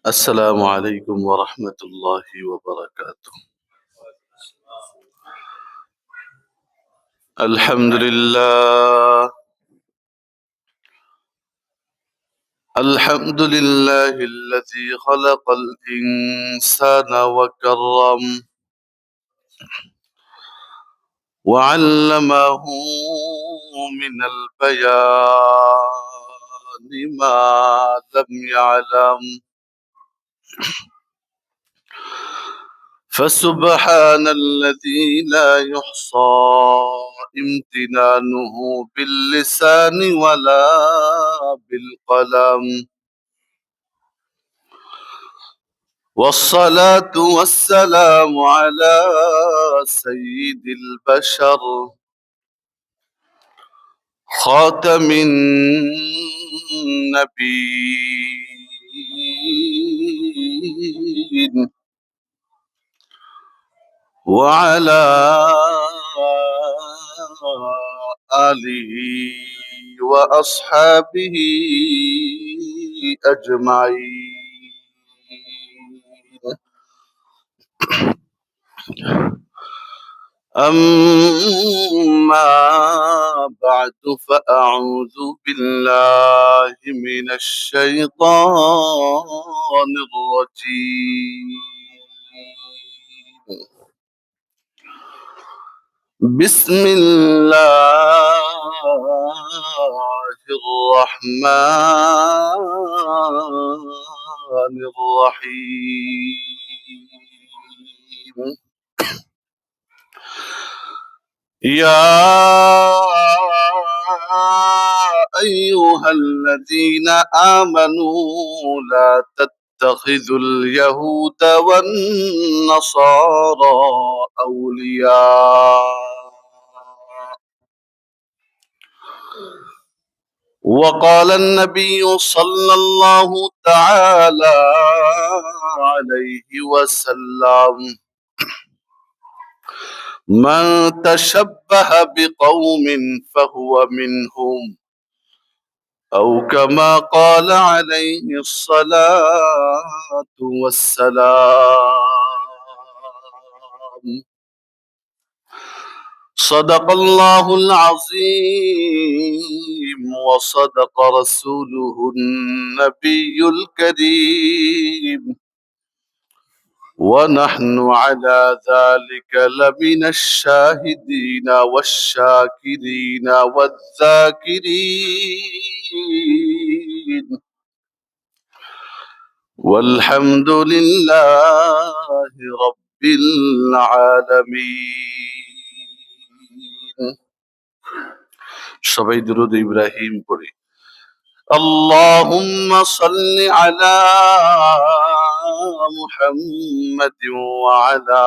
السلام عليكم ورحمة الله وبركاته. الحمد لله. الحمد لله الذي خلق الإنسان وكرم وعلمه من البيان ما لم يعلم، فسبحان الذي لا يحصى امتنانه باللسان ولا بالقلم، والصلاة والسلام على سيد البشر خاتم النبيين وعلى آله وأصحابه أجمعين. أما بعد فأعوذ بالله من الشيطان الرجيم. بسم الله الرحمن الرحيم. يا أيها الذين آمنوا لا تتخذوا اليهود والنصارى أولياء، وقال النبي صلى الله تعالى عليه وسلم: من تشبه بقوم فهو منهم، أو كما قال عليه الصلاة والسلام. صدق الله العظيم وصدق رسوله النبي الكريم، ونحن على ذلك لمن الشاهدين والشاكرين والذاكرين، والحمد لله رب العالمين. সবাই দুরূদ ইব্রাহিম পড়ি। اللهم صل على محمد وعلى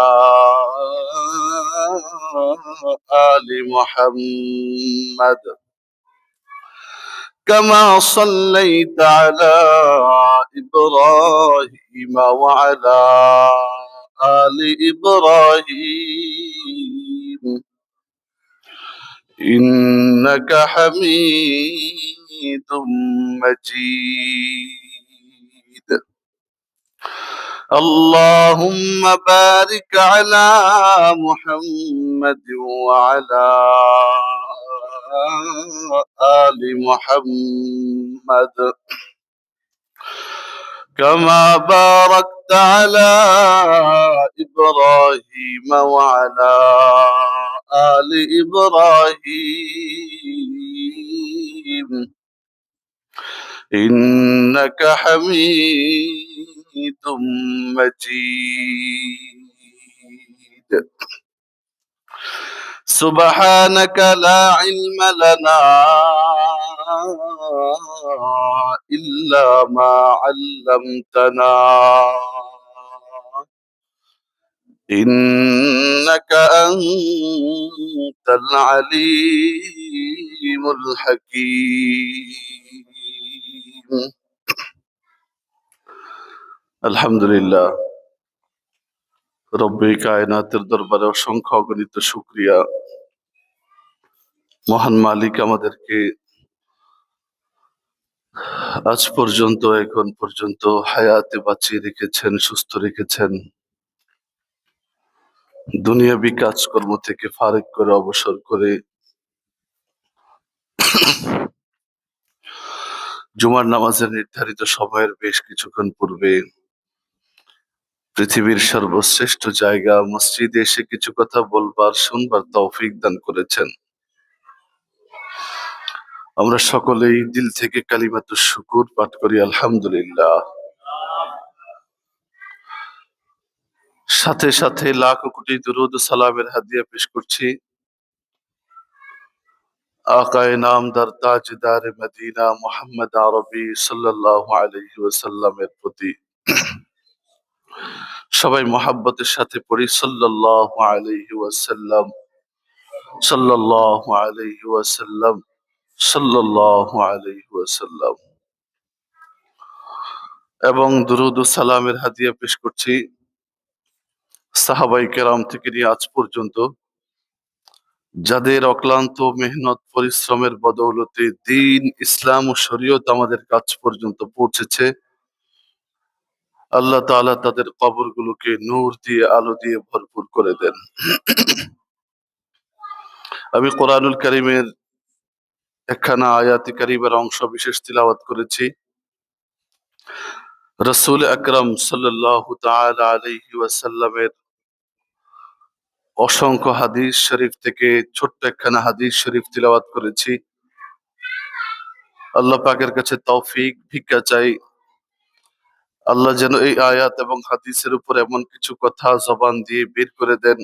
آل محمد كما صليت على إبراهيم وعلى آل إبراهيم إنك حميد مجيد. اللهم بارك على محمد وعلى آل محمد كما باركت على إبراهيم وعلى آل إبراهيم إنك حميد مجيد. سبحانك لا علم لنا إلا ما علمتنا إنك أنت العليم الحكيم. আলহামদুলিল্লাহ, রব্বে কায়নাতের দরবারে অসংখ্য অগণিত শুকরিয়া। মহান মালিক আমাদেরকে আজ পর্যন্ত এখন পর্যন্ত হায়াতে বাঁচিয়ে রেখেছেন, সুস্থ রেখেছেন, দুনিয়াবি কাজকর্ম থেকে ফারেক করে অবসর করে জুমার নামাজের নির্ধারিত সময়ের বেশ কিছুক্ষণ পূর্বে পৃথিবীর সর্বশ্রেষ্ঠ জায়গা মসজিদে এসে কিছু কথা বলবার শুনবার তৌফিক দান করেছেন। আমরা সকলেই দিল থেকে কালিমাতুশ শুকুর পাঠ করি আলহামদুলিল্লাহ। সাথে সাথে লাখ কোটি দুরূদ ও সালামের হাদিয়া পেশ করছি আকায়ে নামদার তাজদার মদিনা মুহাম্মদ আরবি সাল্লাল্লাহু আলাইহি ওয়াসাল্লামের প্রতি। সবাই মহাব্বতের সাথে পড়ি সাল্লাল্লাহু আলাইহি ওয়াসাল্লাম, সাল্লাল্লাহু আলাইহি ওয়াসাল্লাম, সাল্লাল্লাহু আলাইহি ওয়াসাল্লাম। এবং দুরূদ ও সালামের হাদিয়া পেশ করছি সাহাবায়ে কেরাম থেকে নিয়ে আজ পর্যন্ত যাদের অক্লান্ত মেহনত পরিশ্রমের বদৌলতে দ্বীন ইসলাম ও শরীয়ত আমাদের কাছ পর্যন্ত পৌঁছেছে, আল্লাহ তাআলা তাদের কবরগুলোকে নূর দিয়ে আলো দিয়ে ভরপুর করে দেন। আমি কোরআনুল কারীমের একখানা আয়াতে কারিমের অংশ বিশেষ তিলাওয়াত করেছি। রাসূল আকরাম সাল্লাল্লাহু তাআলা আলাইহি ওয়াসাল্লামের অসংখ্য হাদিস শরীফ থেকে ছোট্ট একখানা হাদিস শরীফ তিলাওয়াত করেছি। আল্লাহ পাকের কাছে তৌফিক ভিক্ষা চাই, আল্লাহ যেন এই আয়াত এবং হাদিসের উপর এমন কিছু কথা জবান দিয়ে বের করে দেন,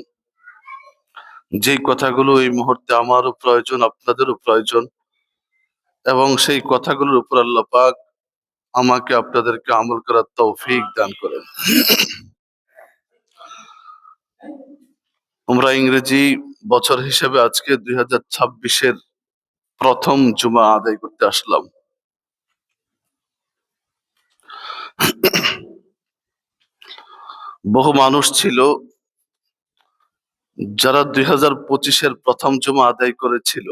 যেই কথাগুলো এই মুহূর্তে আমারও প্রয়োজন, আপনাদেরও প্রয়োজন, এবং সেই কথাগুলোর উপর আল্লাহ পাক আমাকে আপনাদেরকে আমল করার তৌফিক দান করেন। আমরা ইংরেজি বছর হিসেবে আজকে 2026-এর প্রথম জুমা আদায় করতে আসলাম। বহু মানুষ ছিল যারা 2025-এর প্রথম জুমা আদায় করেছিল,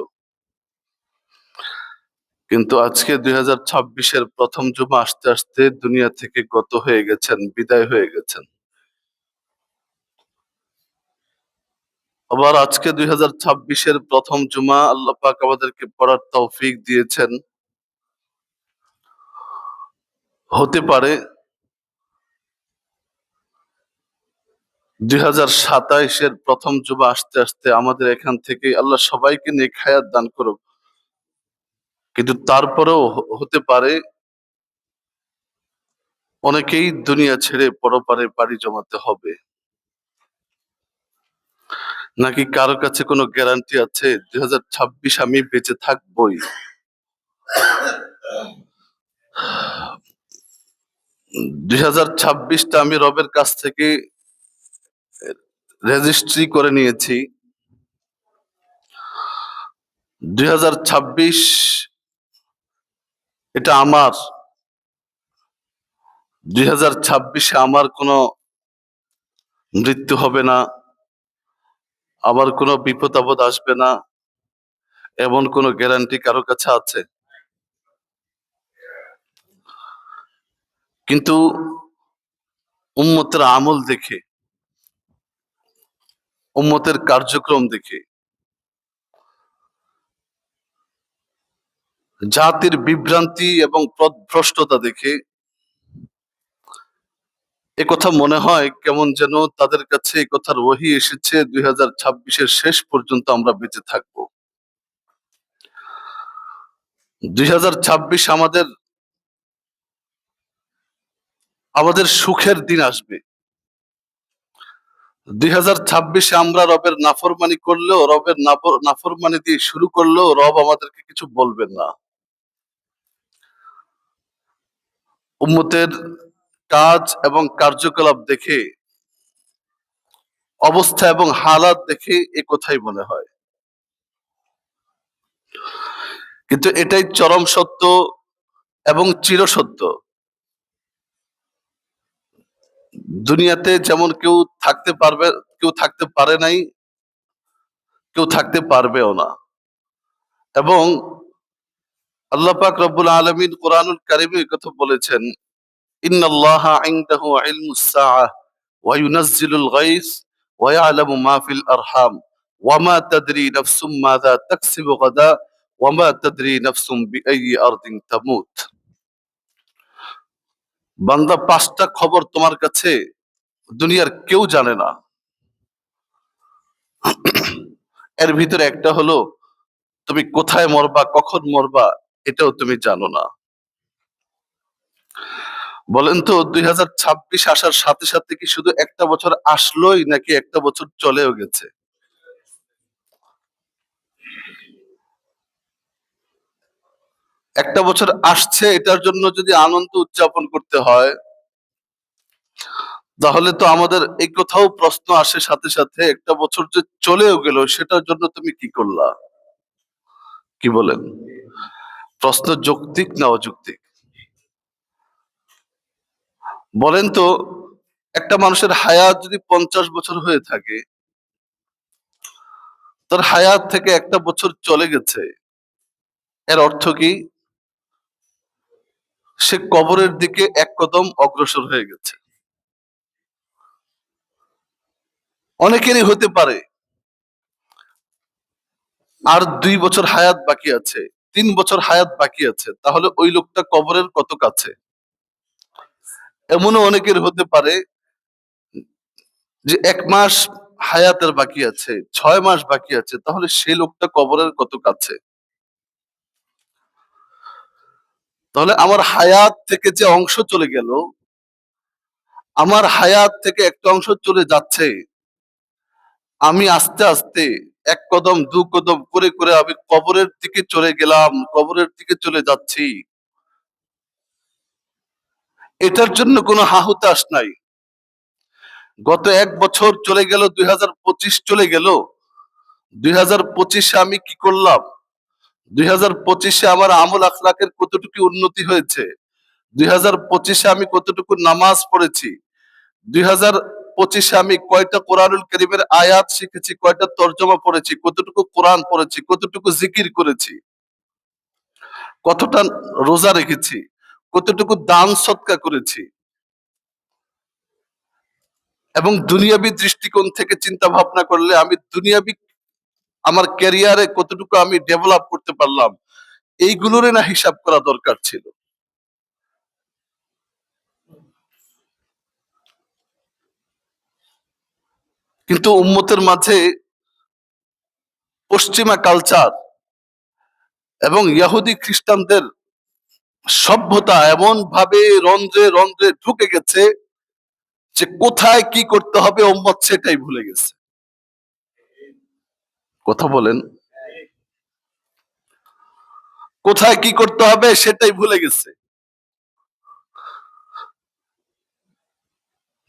কিন্তু আজকে 2026-এর প্রথম জুমা আসতে আসতে দুনিয়া থেকে গত হয়ে গেছেন, বিদায় হয়ে গেছেন। আবার আজকে 2026-এর প্রথম জুমা আল্লাহ পাক আমাদেরকে পড়ার তৌফিক দিয়েছেন। হতে পারে 2027-এর প্রথম জুমা আসতে আসতে আমাদের এখান থেকে আল্লাহ সবাইকে নেক হায়াত দান করুক, কিন্তু তারপরেও হতে পারে অনেকেই দুনিয়া ছেড়ে পরপারে পাড়ি জমাতে হবে। নাকি কারো কাছে কোনো গ্যারান্টি আছে 2026 আমি বেঁচে থাকবই? 2026টা আমি রবের কাছ থেকে রেজিস্ট্রি করে নিয়েছি। 2026 এটা আমার। 2026-এ আমার কোনো মৃত্যু হবে না, আবার কোনো বিপদ আপদ আসবে না, এমন কোনো গ্যারান্টি কারো কাছে আছে? কিন্তু উম্মতের আমল দেখে, উম্মতের কার্যক্রম দেখে, জাতির বিভ্রান্তি এবং পথভ্রষ্টতা দেখে একথা মনে হয় কেমন যেন তাদের কাছে এই কথার ওহী এসেছে 2026-এর শেষ পর্যন্ত আমরা বেঁচে থাকবো। 2026 আমাদের আমাদের সুখের দিন আসবে। 2026-এ আমরা রবের নাফরমানি করলেও, রবের নাফরমানি দিয়ে শুরু করলেও রব আমাদেরকে কিছু বলবেন না। উম্মতের কাজ এবং কার্যকলাপ দেখে, অবস্থা এবং হালাত দেখে এ কথাই মনে হয়। কিন্তু এটাই চরম সত্য এবং চিরসত্য। দুনিয়াতে যেমন কেউ থাকতে পারবে, কেউ থাকতে পারে নাই, কেউ থাকতে পারবেও না। এবং আল্লাহ পাক রব্বুল আলামিন কোরআনুল কারীমে এই কথা বলেছেন, ইন্নাল্লাহা ইনদাহু ইলমুস সাআহ ওয়া ইউনাজ্জিলুল গায়স ওয়া ইয়ালামু মা ফিল আরহাম ওয়া মা তাদরি নাফসুম মাযা তাকসিবু গাদা ওয়া মা তাদরি নাফসুম বিআইয়ি আরদিন তামুত। বান্দা, পাঁচটা খবর তোমার কাছে দুনিয়ার কেউ জানে না। এর ভিতরে একটা হলো তুমি কোথায় মরবা, কখন মরবা, এটাও তুমি জানো না। বলেন তো 2026 আসার সাথে সাথে কি শুধু একটা বছর আসলোই নাকি একটা বছর চলেও গেছে? একটা বছর আসছে, এটার জন্য যদি আনন্দ উদযাপন করতে হয়, তাহলে তো আমাদের এই কোথাও প্রশ্ন আসে সাথে সাথে, একটা বছর যে চলেও গেল সেটার জন্য তুমি কি করলা? কি বলেন? প্রশ্ন যৌক্তিক না অযৌক্তিক? বলেন তো, একটা মানুষের হায়াত যদি 50 বছর হয়ে থাকে, তার হায়াত থেকে একটা বছর চলে গেছে, এর অর্থ কি? সে কবরের দিকে এক কদম অগ্রসর হয়ে গেছে। অনেকেরই হতে পারে আর 2 বছর হায়াত বাকি আছে, 3 বছর হায়াত বাকি আছে, তাহলে ওই লোকটা কবরের কত কাছে? এমনও অনেকের হতে পারে যে 1 মাস হায়াতের বাকি আছে, 6 মাস বাকি আছে, তাহলে সেই লোকটা কবরের কত কাছে? তাহলে আমার হায়াত থেকে যে অংশ চলে গেল, আমার হায়াত থেকে একটা অংশ চলে যাচ্ছে, আমি আস্তে আস্তে এক কদম দু কদম করে করে আমি কবরের দিকে চলে গেলাম, কবরের দিকে চলে যাচ্ছি। এটার জন্য কোনো হাহুতাশ নাই। গত 1 বছর চলে গেল, 2025 চলে গেল, 2025-এ আমি কি করলাম? 2025-এ আমার আমল আখলাকের কতটুকু উন্নতি হয়েছে? 2025-এ আমি কতটুকু নামাজ পড়েছি? 2025-এ আমি কয়টা কোরআনুল কারীমের আয়াত শিখেছি, কয়টা তর্জমা পড়েছি, কতটুকু কোরআন পড়েছি, কতটুকু জিকির করেছি, কতটা রোজা রেখেছি, কতটুকু দান সদকা করেছি, এবং দুনিয়াবী দৃষ্টিকোণ থেকে চিন্তা ভাবনা করলে আমি দুনিয়াবী আমার ক্যারিয়ারে কতটুকু আমি ডেভেলপ করতে পারলাম, এইগুলোরই না হিসাব করা দরকার ছিল। কিন্তু উম্মতের মাঝে পশ্চিমা কালচার এবং ইহুদি খ্রিস্টানদের সভ্যতা এমন ভাবে রন্ধ্রে রন্ধ্রে ঢুকে গেছে যে কোথায় কি করতে হবে উম্মত সেটাই ভুলে গেছে। কথা বলেন, কোথায় কি করতে হবে সেটাই ভুলে গেছে।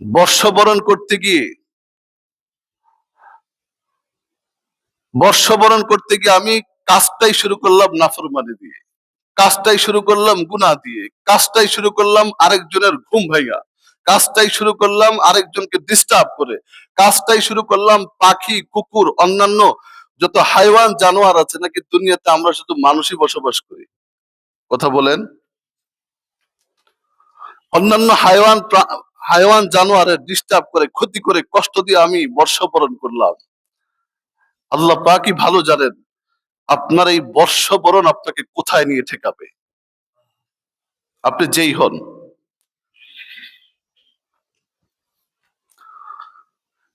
বর্ষবরণ করতে গিয়ে আমি কাজটাই শুরু করলাম নাফরমানি দিয়ে, কাজটাই শুরু করলাম গুনাহ দিয়ে, কাজটাই শুরু করলাম আরেকজনের ঘুম ভাইয়া, কাজটাই শুরু করলাম আরেকজনকে ডিস্টার্ব করে, কাজটাই শুরু করলাম পাখি কুকুর অন্যান্য যত হাইওয়ান জানোয়ার আছে নাকি দুনিয়াতে, আমরা শুধু মানুষই বসবাস করি। কথা বলেন, অন্যান্য হাইওয়ান জানোয়ারের ডিস্টার্ব করে, ক্ষতি করে, কষ্ট দিয়ে আমি বর্ষবরণ করলাম। আল্লাহ পাকই ভালো জানেন আপনার এই বর্ষবরণ আপনাকে কোথায় নিয়ে ঠেকাবে, আপনি যেই হন।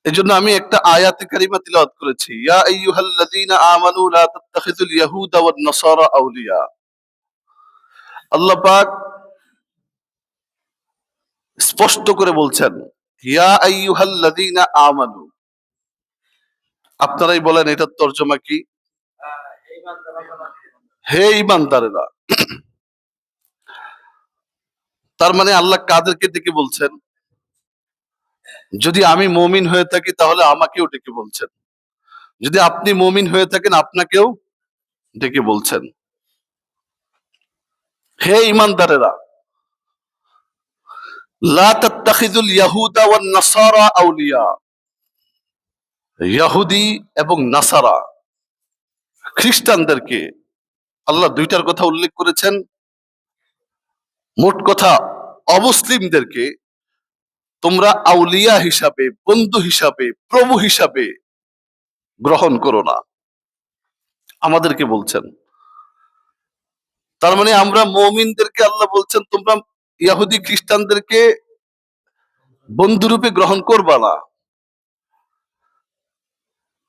এজন্য আমি একটা আয়াতে কারিমা তিলাওয়াত করেছি, ইয়া আইয়ুহাল্লাযীনা আমানু লা তাত্তাখিযুল ইয়াহুদা ওয়ান নাসারা আউলিয়া। আল্লাহ পাক স্পষ্ট করে বলছেন, ইয়া আইয়ুহাল্লাযীনা আমানু। আপনারাই বলেন এটার তরজমা কি? হে ঈমানদারেরা। তার মানে আল্লাহ কাদেরকে ডেকে বলছেন? যদি আমি মুমিন হয়ে থাকি তাহলে আমাকেও ডেকে বলছেন, যদি আপনি মুমিন হয়ে থাকেন আপনাকেও ডেকে বলছেন, হে ঈমানদারেরা, লা তাত্তাখিযুল ইয়াহুদা ওয়ান নাসারা আউলিয়া। ইহুদি এবং নাসারা খ্রিস্টানদেরকে আল্লাহ দুইটার কথা উল্লেখ করেছেন। মোট কথা, অমুসলিমদেরকে তোমরা আউলিয়া হিসাবে, বন্ধু হিসাবে, প্রভু হিসাবে গ্রহণ করো না, আমাদেরকে বলছেন। তার মানে আমরা মুমিনদেরকে আল্লাহ বলছেন তোমরা ইহুদি খ্রিস্টানদেরকে বন্ধুরূপে গ্রহণ করবা না।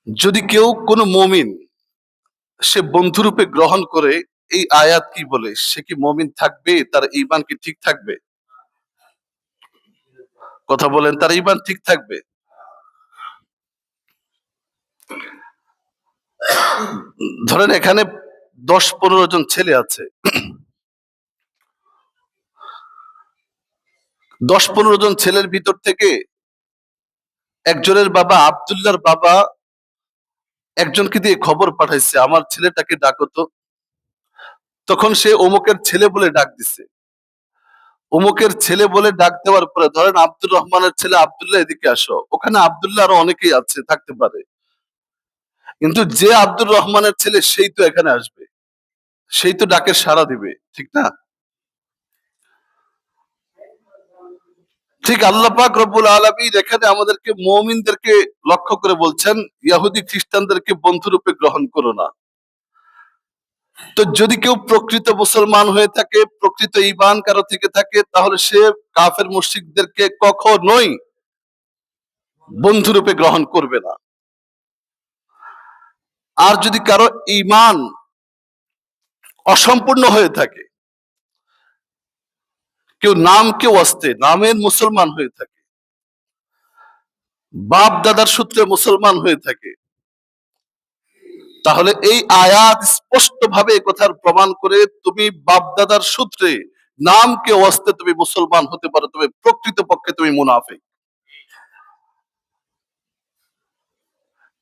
যদি কেউ কোনো মুমিন সে বন্ধুরূপে গ্রহণ করে, এই আয়াত কি বলে? সে কি মুমিন থাকবে? তার ঈমান কি ঠিক থাকবে? কথা বলেন, তার ঈমান ঠিক থাকবে? ধরেন এখানে 10-15 জন ছেলে আছে, 10-15 জন ছেলের ভিতর থেকে একজনের বাবা, আব্দুল্লাহর বাবা একজনকে দিয়ে খবর পাঠাইছে আমার ছেলেটাকে ডাকো তো। তখন সে অমুকের ছেলে বলে ডাক দিছে। অমুকের ছেলে বলে ডাক দেওয়ার পরে ধরেন আব্দুর রহমানের ছেলে আব্দুল্লাহ, এদিকে আসো। ওখানে আব্দুল্লাহ আরো অনেকেই আছে, থাকতে পারে, কিন্তু যে আব্দুর রহমানের ছেলে সেই তো এখানে আসবে, সেই তো ডাকের সাড়া দিবে, ঠিক না? ঠিক আল্লাহ পাক রব্বুল আলামিন এখানে আমাদেরকে মুমিনদেরকে লক্ষ্য করে বলছেন ইহুদি খ্রিস্টানদেরকে বন্ধুরূপে গ্রহণ করো না। তো যদি কেউ প্রকৃত মুসলমান হয়ে থাকে, প্রকৃত ঈমান কারো থেকে থাকে, তাহলে সে কাফের মুশরিকদেরকে কখনোই বন্ধুরূপে গ্রহণ করবে না। আর যদি কারো ঈমান অসম্পূর্ণ হয়ে থাকে, কেউ নাম, কেউ ওয়াস্তে নামের মুসলমান হয়ে থাকে, বাপ দাদার সূত্রে মুসলমান হয়ে থাকে, তাহলে এই আয়াত স্পষ্ট ভাবে কথার প্রমাণ করে তুমি বাপ দাদার সূত্রে নামকে ওয়াস্তে তুমি মুসলমান হতে পারো, তবে প্রকৃত পক্ষে তুমি মুনাফিক।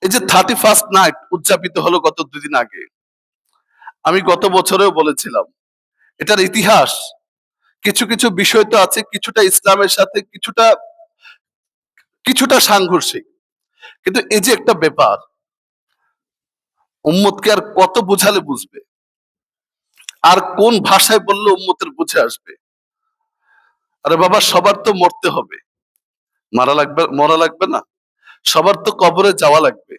এই যে 31st নাইট উদযাপিত হলো গত 2 দিন আগে, আমি গত বছরেও বলেছিলাম এটার ইতিহাস, কিছু কিছু বিষয় তো আছে কিছুটা ইসলামের সাথে কিছুটা কিছুটা সাংঘর্ষিক, কিন্তু এই যে একটা ব্যাপার, উম্মতকে আর কত বুঝালে বুঝবে? আর কোন ভাষায় বললে উম্মতের বুঝে আসবে? আরে বাবা, সবার তো মরতে হবে, মরা লাগবে না? সবার তো কবরে যাওয়া লাগবে।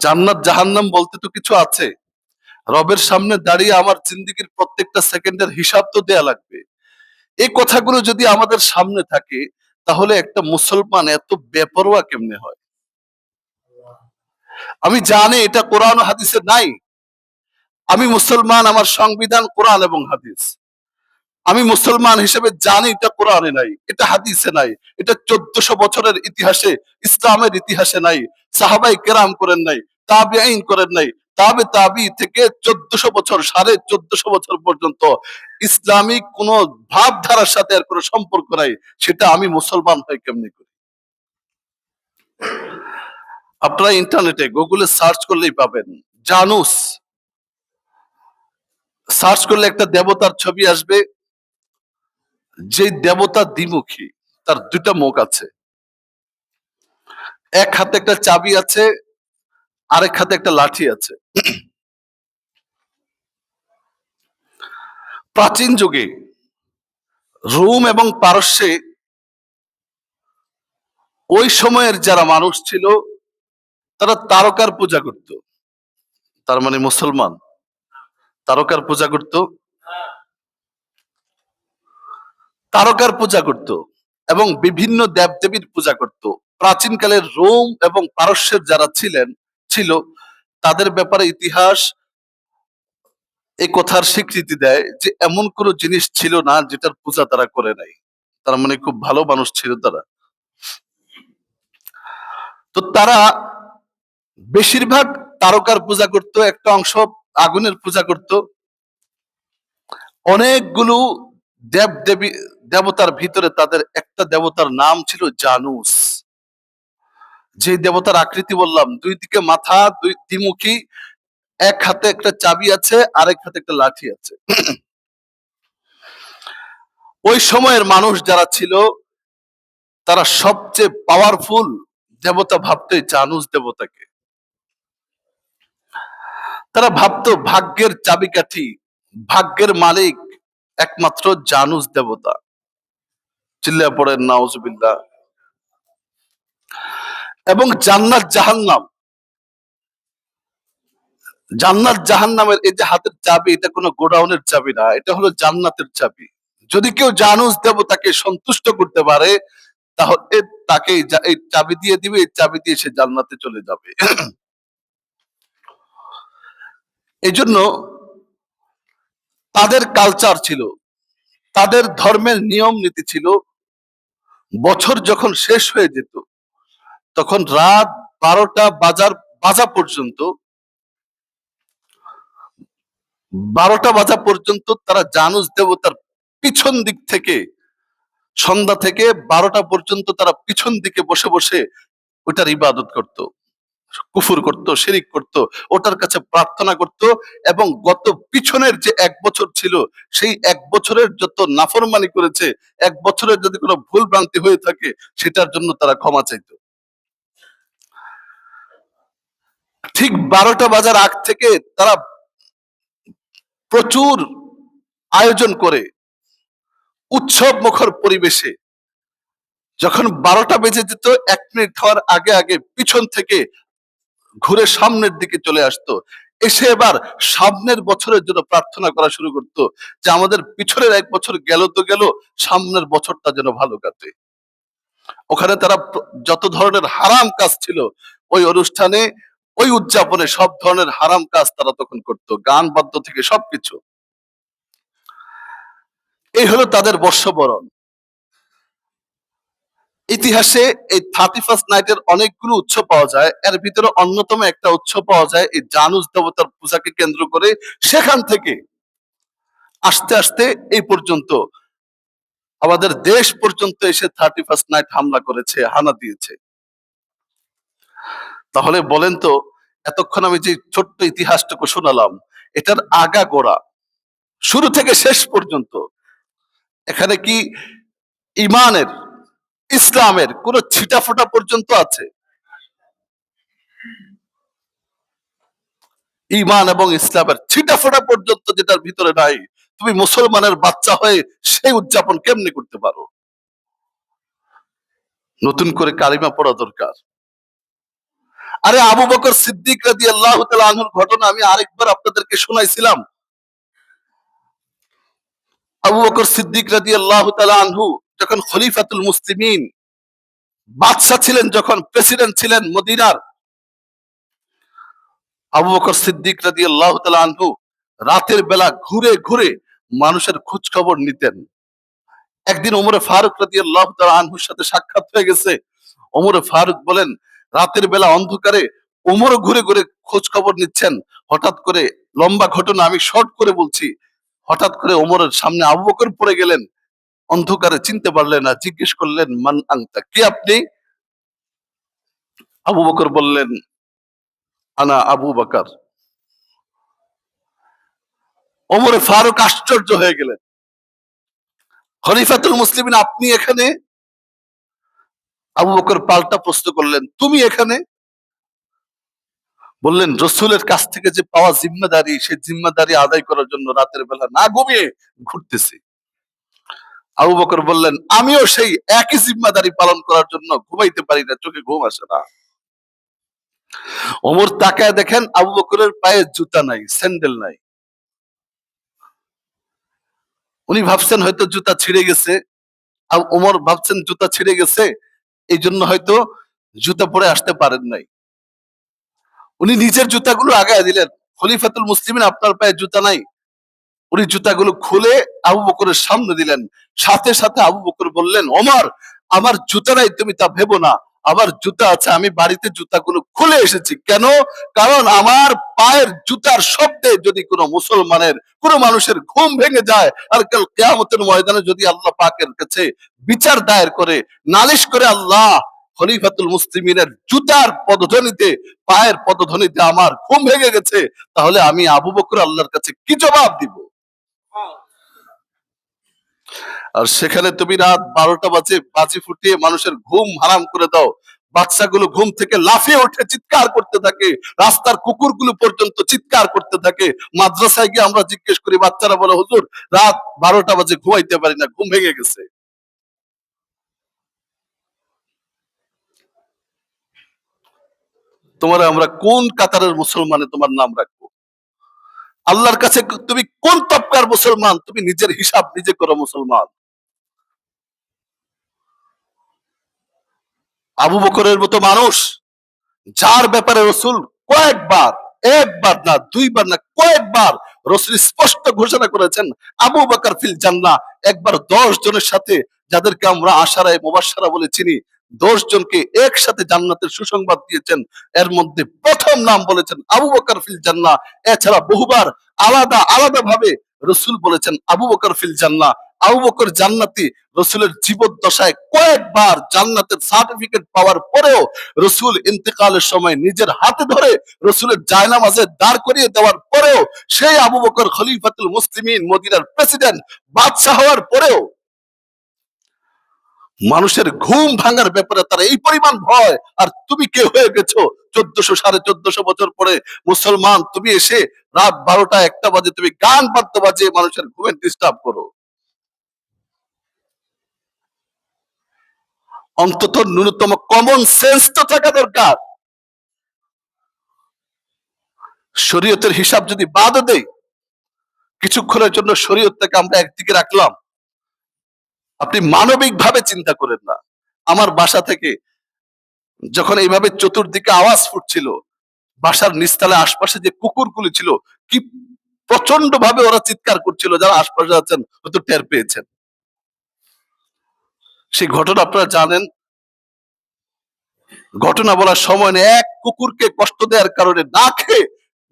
জান্নাত জাহান্নাম বলতে তো কিছু আছে। রবের সামনে দাঁড়িয়ে আমার জিন্দেগির প্রত্যেকটা সেকেন্ডের হিসাব তো দেয়া লাগবে। এই কথাগুলো যদি আমাদের সামনে থাকে, তাহলে একটা মুসলমান এত বেপরোয়া কেমনে হয়? আমি জানি এটা কোরআন ও হাদিসে নাই। আমি মুসলমান, আমার সংবিধান কোরআন এবং হাদিস। আমি মুসলমান হিসেবে জানি এটা কোরআনে নাই, এটা হাদিসে নাই, এটা 1400 বছরের ইতিহাসে, ইসলামের ইতিহাসে নাই। সাহাবাই কেরাম করেন নাই, তাবিঈন করেন নাই, তাবে তাবি থেকে 1400 বছর, 1450 বছর পর্যন্ত ইসলামিক কোন ভাবধারার সাথে আর কোনো সম্পর্ক নাই। সেটা আমি মুসলমান হয়ে কেমনি করি? আপনারা ইন্টারনেটে গুগলে সার্চ করলেই পাবেন, জানুস সার্চ করলে একটা দেবতার ছবি আসবে, যে দেবতা দ্বিমুখী, তার 2টা মুখ আছে, এক হাতে একটা চাবি আছে, আরেক হাতে একটা লাঠি আছে। প্রাচীন যুগে রোম এবং পারস্যে ওই সময়ের যারা মানুষ ছিল তারা তারকার পূজা করত। তার মানে মুসলমান তারকার পূজা করত, তারকার পূজা করত এবং বিভিন্ন দেবদেবীর পূজা করত। প্রাচীনকালের রোম এবং পারস্যের যারা ছিল তাদের ব্যাপারে ইতিহাস এই কথার স্বীকৃতি দেয় যে এমন কোন জিনিস ছিল না যেটার পূজা তারা করে নাই। তার মানে খুব ভালো মানুষ ছিল তারা। তো তারা বেশিরভাগ তারকার পূজা করত, একটা অংশ আগুনের পূজা করত। অনেকগুলো দেব দেবী দেবতার ভিতরে তাদের একটা দেবতার নাম ছিল জানুস। যে দেবতার আকৃতি বললাম, 2 দিকে মাথা, দ্বিমুখী, এক হাতে একটা চাবি আছে, আরেক হাতে একটা লাঠি আছে। ওই সময়ের মানুষ যারা ছিল তারা সবচেয়ে পাওয়ারফুল দেবতা ভাবতে জানুস দেবতাকে। তারা ভাবতো ভাগ্যের চাবিকাঠি, ভাগ্যের মালিক একমাত্র জানুস দেবতা। চিল্লায়া পড়েন নাউজুবিল্লাহ। এবং জান্নাত জাহান্নাম, জান্নাত জাহান্নামের এই যে হাতের চাবি, এটা কোনো গোডাউনের চাবি না, এটা হলো জান্নাতের চাবি। যদি কেউ জানুস দেবতাকে সন্তুষ্ট করতে পারে, তাহলে তাকে এই চাবি দিয়ে দিবে, এই চাবি দিয়ে সে জান্নাতে চলে যাবে। এই জন্য তাদের কালচার ছিল, তাদের ধর্মের নিয়ম নীতি ছিল, বছর যখন শেষ হয়ে যেত তখন রাত 12টা বাজা পর্যন্ত, 12টা বাজা পর্যন্ত তারা জানুস দেবতার পিছন দিক থেকে, সন্ধ্যা থেকে 12টা পর্যন্ত তারা পিছন দিকে বসে বসে ওটার ইবাদত করত, কুফুর করত, শিরিক করত, ওটার কাছে প্রার্থনা করত। এবং গত পিছনের যে 1 বছর ছিল, সেই 1 বছরের যত নাফরমানি করেছে, 1 বছরের যদি কোনো ভুল ভ্রান্তি হয়ে থাকে, সেটার জন্য তারা ক্ষমা চাইতো। ঠিক 12টা বাজার আগ থেকে তারা প্রচুর আয়োজন করে উৎসব মুখর পরিবেশে, যখন 12টা বেজে যেত 1 মিনিট হওয়ার আগে আগে পিছন থেকে ঘুরে সামনের দিকে চলে আসতো, এসে এবার সামনের বছরের জন্য প্রার্থনা করা শুরু করতো, যে আমাদের পিছনের 1 বছর গেল তো গেল, সামনের বছরটা যেন ভালো কাটে। ওখানে তারা যত ধরনের হারাম কাজ ছিল, ওই অনুষ্ঠানে, ওই উদযাপনে সব ধরনের হারাম কাজ তারা তখন করতো, গান বাদ্য থেকে সবকিছু। এই হলো তাদের বর্ষবরণ। ইতিহাসে এই 31st নাইটের অনেকগুলো উৎস পাওয়া যায়, এর ভিতরে অন্যতম একটা উৎস পাওয়া যায় এই জানুস দেবতার পূজাকে কেন্দ্র করে। সেখান থেকে আস্তে আস্তে এই পর্যন্ত, আমাদের দেশ পর্যন্ত এসে 31st নাইট হামলা করেছে, হানা দিয়েছে। তাহলে বলেন তো, এতক্ষণ আমি যে ছোট্ট ইতিহাসটুকু শোনালাম, এটার আগা গোড়া, শুরু থেকে শেষ পর্যন্ত, এখানে কি ইমানের, ইসলামের কোন ছিটাফোঁটা পর্যন্ত আছে? ইমান এবং ইসলামের ছিটাফোঁটা পর্যন্ত যেটার ভিতরে নাই, তুমি মুসলমানের বাচ্চা হয়ে সেই উদযাপন কেমনে করতে পারো? নতুন করে কালিমা পড়া দরকার। আরে আবু বকর সিদ্দিক রাদিয়াল্লাহু তাআলা আনহুর ঘটনা আমি আরেকবার আপনাদেরকে শোনাইছিলাম। আবু বকর সিদ্দিক রাদিয়াল্লাহু তাআলা আনহু যখন খলিফাতুল মুসলিমিন, বাদশা ছিলেন, যখন প্রেসিডেন্ট ছিলেন মদিনার, আবু বকর সিদ্দিক রাদিয়াল্লাহু তাআলা আনহু রাতের বেলা ঘুরে ঘুরে মানুষের খোঁজ খবর নিতেন। একদিন ওমরে ফারুক রাদিয়াল্লাহু তাআলা আনহুর সাথে সাক্ষাৎ হয়ে গেছে। ওমরে ফারুক বলেন, রাতের বেলা অন্ধকারে ওমর ঘুরে ঘুরে খোঁজ খবর নিচ্ছেন। হঠাৎ করে, লম্বা ঘটনা আমি শর্ট করে বলছি, হঠাৎ করে ওমরের সামনে আবু বকর পড়ে গেলেন, অন্ধকারে চিনতে পারলেন না, জিজ্ঞেস করলেন, মান আনতা, কে আপনি? আবু বকর বললেন, আনা আবু বকর। ওমরে ফারুক আশ্চর্য হয়ে গেলেন, খলিফাতুল মুসলিমিন আপনি এখানে? আবু বকর পাল্টা প্রশ্ন করলেন, তুমি এখানে? বললেন, রসুলের কাছ থেকে যে পাওয়া জিম্মাদারি, সেই জিম্মাদারি আদায় করার জন্য রাতের বেলা না ঘুমিয়ে ঘুরতেছি। আবু বকর বললেন, আমিও সেই একই জিম্মাদারি পালন করার জন্য ঘুমাইতে পারি না, চোখে ঘুম আসে না। ওমর তাকায় দেখেন আবু বকরের পায়ে জুতা নাই, স্যান্ডেল নাই। উনি ভাবছেন হয়তো জুতা ছিঁড়ে গেছে, ওমর ভাবছেন জুতা ছিঁড়ে গেছে, এই জন্য হয়তো জুতা পরে আসতে পারেন নাই। উনি নিজের জুতাগুলো আগায় দিলেন, খলিফাতুল মুসলিমিন আপনার পায়ে জুতা নাই। উনি জুতাগুলো খুলে আবু বকরের সামনে দিলেন। সাথে সাথে আবু বকর বললেন, ওমর, আমার জুতা নাই তুমি তা ভেবো না, আমার জুতা আছে, আমি বাড়িতে জুতাগুলো খুলে এসেছি। কেন? কারণ আমার পায়ের জুতার শব্দে যদি কোনো মুসলমানের, কোনো মানুষের ঘুম ভেঙে যায়, আর কাল কিয়ামতের ময়দানে যদি আল্লাহ পাকের কাছে বিচার দায়ের করে, নালিশ করে, আল্লাহ, খলিফাতুল মুসলিমিনের জুতার পদধ্বনিতে, পায়ের পদধ্বনিতে আমার ঘুম ভেঙে গেছে, তাহলে আমি আবু বকর আল্লাহর কাছে কি জবাব দিব? আর সেখানে তুমি রাত 12টা বাজে বাজি ফুটিয়ে মানুষের ঘুম হারাম করে দাও, বাচ্চাগুলো ঘুম থেকে লাফিয়ে উঠে চিৎকার করতে থাকে, রাস্তার কুকুরগুলো পর্যন্ত চিৎকার করতে থাকে। মাদ্রাসায় গিয়ে আমরা জিজ্ঞেস করি, বাচ্চারা বলে, হুজুর রাত 12টা বাজে ঘুমাইতে পারি না, ঘুম ভেঙে গেছে। তোমার আমরা কোন কাতারের মুসলমানে তোমার নাম রাখবো? আল্লাহর কাছে তুমি কোন তবকার মুসলমান? তুমি নিজের হিসাব নিজে করো মুসলমান। আবু বকরের মতো মানুষ, যার ব্যাপারে রসুল কয়েকবার, একবার না দুইবার না কয়েকবার রসুল স্পষ্ট ঘোষণা করেছেন আবু বকর ফিল জান্নাহ। একবার 10 জনের সাথে, যাদেরকে আমরা আশারায়ে মুবাশশারা বলে চিনি, 10 জনকে একসাথে জান্নাতের সুসংবাদ দিয়েছেন। এর মধ্যে প্রথম নাম বলেছেন আবু বকর ফিল জান্নাহ। এছাড়া বহুবার আলাদা আলাদা ভাবে রসুল বলেছেন আবু বকর ফিল জান্নাহ, আবু বকর জান্নাতি। রসুলের জীবদ্দশায় কয়েকবার জান্নাতের সার্টিফিকেট পাওয়ার পরেও রসুল ইন্তেকালের সময় নিজের হাতে ধরে রসুলের জায়নামাজে দাঁড় করিয়ে দেওয়ার পরেও, সেই আবু বকর খলিফাতুল মুসলিমিন, মদিনার প্রেসিডেন্ট, বাদশাহ হওয়ার পরেও মানুষের ঘুম ভাঙার ব্যাপারে তার এই পরিমাণ ভয়। আর তুমি কে হয়ে গেছো 1400 সাড়ে 1400 বছর পরে মুসলমান, তুমি এসে রাত 12টা 1টা বাজে তুমি গান বাদ্য বাজে মানুষের ঘুমের ডিস্টার্ব করো। অন্তত ন্যূনতম কমন সেন্স তো থাকা দরকার। শরীয়তের হিসাব যদি বাদ দেই, কিছুক্ষণের জন্য শরীয়তটাকে আমরা একদিকে রাখলাম, আপনি মানবিক ভাবে চিন্তা করেন না। আমার বাসা থেকে যখন এইভাবে চতুর্দিকে আওয়াজ ফুটছিল, বাসার নিচতলা আশপাশে যে কুকুরগুলি ছিল, কি প্রচন্ড ভাবে ওরা চিৎকার করছিল, যারা আশপাশে আছেন হয়তো টের পেয়েছেন। সেই ঘটনা আপনারা জানেন। ঘটনা বলার সময় নেই, এক কুকুরকে কষ্ট দেওয়ার কারণে,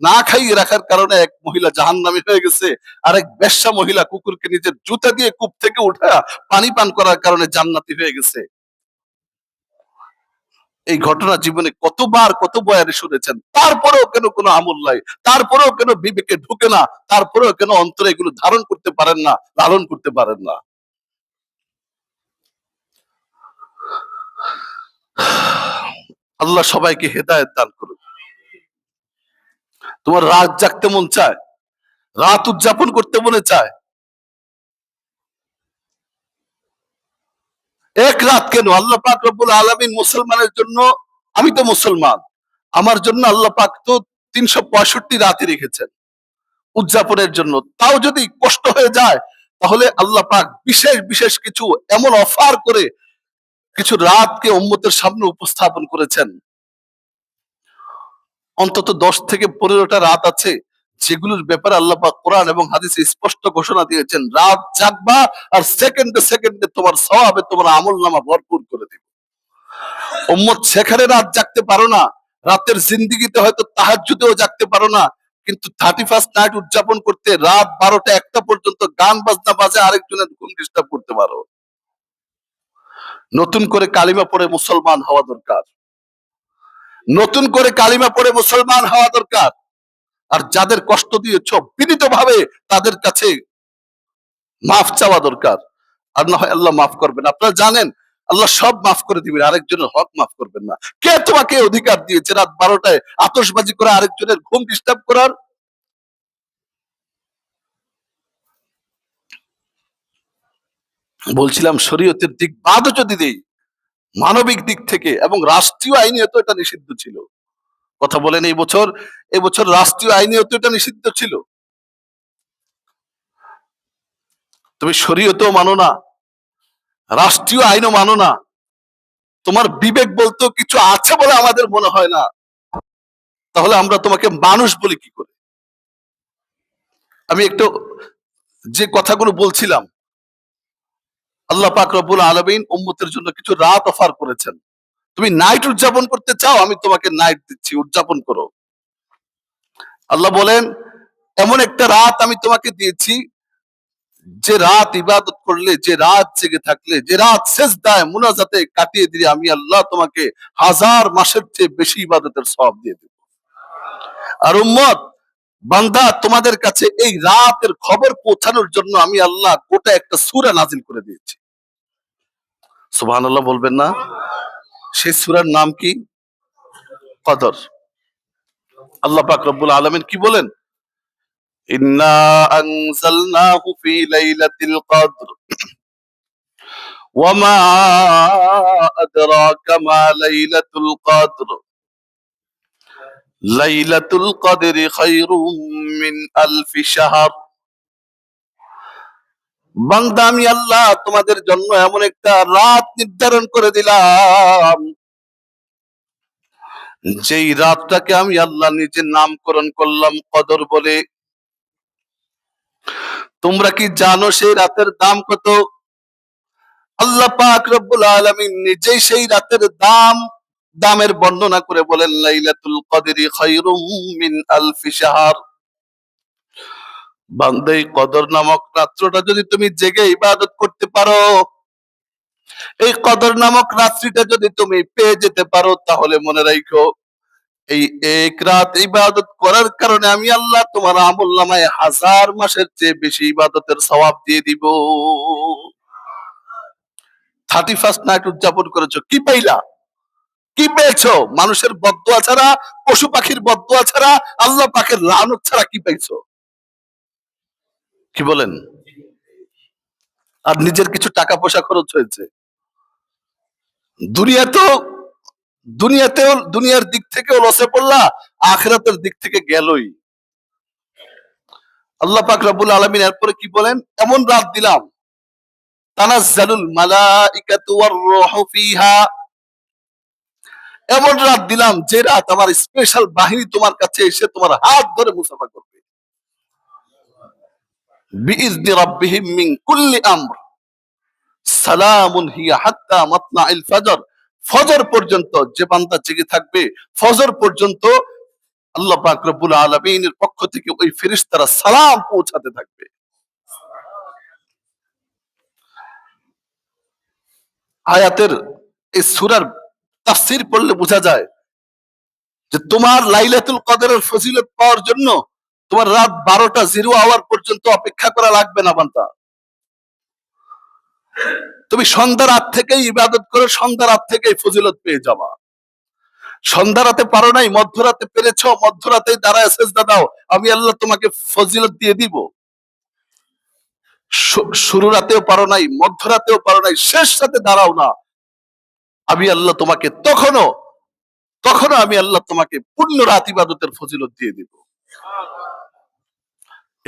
না খাইয়ে রাখার কারণে এক মহিলা জাহান্নামী হয়ে গেছে। আর এক বেশ্যা মহিলা কুকুরকে নিজের জুতা দিয়ে কূপ থেকে উঠা পানি পান করার কারণে জান্নাতি হয়ে গেছে। এই ঘটনা জীবনে কতবার কত বয়ানে শুনেছেন, তারপরেও কেন কোনো আমল নাই? তারপরেও কেন বিবেকে ঢুকে না? তারপরেও কেন অন্তরে এগুলো ধারণ করতে পারেন না, লালন করতে পারেন না? আল্লাহ সবাইকে হেদায়েত দান করুন। তোমার রাত জাগতে মন চায়, রাত উদযাপন করতে মনে চায়, এক রাত কেন? আল্লাহ পাক রব্বুল আলামিন মুসলমানের জন্য, আমি তো মুসলমান, আমার জন্য আল্লাহ পাক তো 365 রাতই রেখেছেন উদযাপনের জন্য। তাও যদি কষ্ট হয়ে যায়, তাহলে আল্লাহ পাক বিশেষ বিশেষ কিছু এমন অফার করে কিছু রাতকে উম্মতের সামনে উপস্থাপন করেছেন। অন্তত 10 থেকে 15টা রাত আছে যেগুলোর ব্যাপারে আল্লাহ পাক কোরআন এবং হাদিসে স্পষ্ট ঘোষণা দিয়েছেন, রাত জাগবা আর সেকেন্ডে সেকেন্ডে তোমার সওয়াবে তোমার আমলনামা ভরপুর করে দিবে। উম্মত সেখানে রাত জাগতে পারো না, রাতের জিন্দিগিতে হয়তো তাহাজ্জুদেও জাগতে পারো না, কিন্তু 31st নাইট উদযাপন করতে রাত 12টা 1টা পর্যন্ত গান বাজনা বাজে আরেকজনের ঘুম ডিস্টার্ব করতে পারো। নতুন করে কালিমা পড়ে মুসলমান হওয়া দরকার, নতুন করে কালিমা পড়ে মুসলমান হওয়া দরকার। আর যাদের কষ্ট দিয়েছ বিনীত ভাবে তাদের কাছে মাফ চাওয়া দরকার। আর না হয় আল্লাহ মাফ করবেন। আপনারা জানেন আল্লাহ সব মাফ করে দিবেন, আরেকজনের হক মাফ করবেন না। কে তোমাকে অধিকার দিয়েছে রাত 12টায় আতশবাজি করে আরেকজনের ঘুম ডিস্টার্ব করার? বলছিলাম শরীয়তের দিক বাদ যদি দেই, মানবিক দিক থেকে এবং রাষ্ট্রীয় আইনে তো এটা নিষিদ্ধ ছিল। কথা বলেন, এই বছর রাষ্ট্রীয় আইনেও তো এটা নিষিদ্ধ ছিল। তুমি শরীয়তেও মানো না, রাষ্ট্রীয় আইনও মানো না, তোমার বিবেক বলতেও কিছু আছে বলে আমাদের মনে হয় না, তাহলে আমরা তোমাকে মানুষ বলি কি করে? আমি একটু যে কথাগুলো বলছিলাম, আল্লাহ পাক রব্বুল আলামিন উম্মতের জন্য কিছু রাত অফার করেছেন। তুমি নাইট উদযাপন করতে চাও, আমি তোমাকে নাইট দিচ্ছি, উদযাপন করো। আল্লাহ বলেন এমন একটা রাত আমি তোমাকে দিয়েছি, যে রাত ইবাদত করলে, যে রাত জেগে থাকলে, যে রাত সেজদায় মুনাজাতে কাটিয়ে দিলে, আমি আল্লাহ তোমাকে 1000 মাসের চেয়ে বেশি ইবাদতের সওয়াব দিয়ে দেব। আর উম্মত, বান্দা, তোমাদের কাছে এই রাতের খবর পৌঁছানোর জন্য আমি আল্লাহ গোটা একটা সূরা নাজিল করে দিয়েছি। সুবহানাল্লাহ বলবেন না? সেই সূরার নাম কি? কদর। আল্লাহ পাক রব্বুল আলামিন কি বলেন? ইন্না আনজালনাহু ফি লাইলাতিল কদর ওয়া মা আদরাকা মা লাইলাতুল কদর লাইলাতুল কদরি খায়রুম মিন আলফি শাহর। বান্দা আমি আল্লাহ তোমাদের জন্য এমন একটা রাত নির্ধারণ করে দিলাম, যেই রাতটাকে আমি আল্লাহ নিজের নামকরণ করলাম কদর বলে। তোমরা কি জানো সেই রাতের দাম কত? আল্লাহ পাক রব্বুল আলামিন নিজেই সেই রাতের দামের বর্ণনা করে বলেন, লাইলাতুল কদরি খায়রুম মিন আলফি শাহর। বান্দা এই কদর নামক রাত্রটা যদি তুমি জেগে ইবাদত করতে পারো, এই কদর নামক রাত্রিটা যদি তুমি পেয়ে যেতে পারো, তাহলে মনে রাখো এই এক রাত ইবাদত করার কারণে আমি আল্লাহ তোমার আমলনামায় 1000 মাসের চেয়ে বেশি ইবাদতের সওয়াব দিয়ে দিব। 31st নাইট উদযাপন করেছো, কি পাইলা? কি পেয়েছো? মানুষের বদদুয়া ছাড়া, পশু পাখির বদদুয়া ছাড়া, আল্লাহ পাকের লানত ছাড়া কি পাইছো? কি বলেন? আর নিজের কিছু টাকা পয়সা খরচ হয়েছে। দুনিয়াতেও দুনিয়াতেও দুনিয়ার দিক থেকেও লসে পড়লা, আখিরাতের দিক থেকে গেলই। আল্লাহ পাক রব্বুল আলামিন এরপরে কি বলেন? এমন রাত দিলাম, তানাজ্জালুল মালাইকাতু ওয়ার রূহু ফিহা, এমন রাত দিলাম যে রাত আমার স্পেশাল বাহিনী তোমার কাছে এসে তোমার হাত ধরে মুসাফা করবে। বিইজনি রাব্বিহিম মিন কুল্লি আমর সালামুন হিয়া হাত্তা মাতলাইল ফজর। ফজর পর্যন্ত যে বান্দা জেগে থাকবে, ফজর পর্যন্ত আল্লাহ পাক রব্বুল আলামিনের পক্ষ থেকে ওই ফেরেশতারা সালাম পৌঁছাতে থাকবে। আয়াতের এই সূরার তাফসীর পড়লে বোঝা যায় যে তোমার লাইলাতুল কদরের ফজিলত পাওয়ার জন্য তোমার রাত 12টা 0 আওয়ার পর্যন্ত অপেক্ষা করা লাগবে না বান্দা। তুমি সন্ধ্যা রাত থেকেই ইবাদত করে সন্ধ্যা রাত থেকেই ফজিলত পেয়ে যাবা। সন্ধ্যা রাতে পারো নাই, মধ্যরাতে পেরেছ, মধ্যরাতে দাঁড়ায় সেজদা দাও, আমি আল্লাহ তোমাকে ফজিলত দিয়ে দিব। শুরু রাতেও পারো নাই, মধ্যরাতেও পারো নাই, শেষ রাতে দাঁড়াও না, আমি আল্লাহ তোমাকে তখনও তখনও আমি আল্লাহ তোমাকে পূর্ণ রাত ইবাদতের ফজিলত দিয়ে দিব।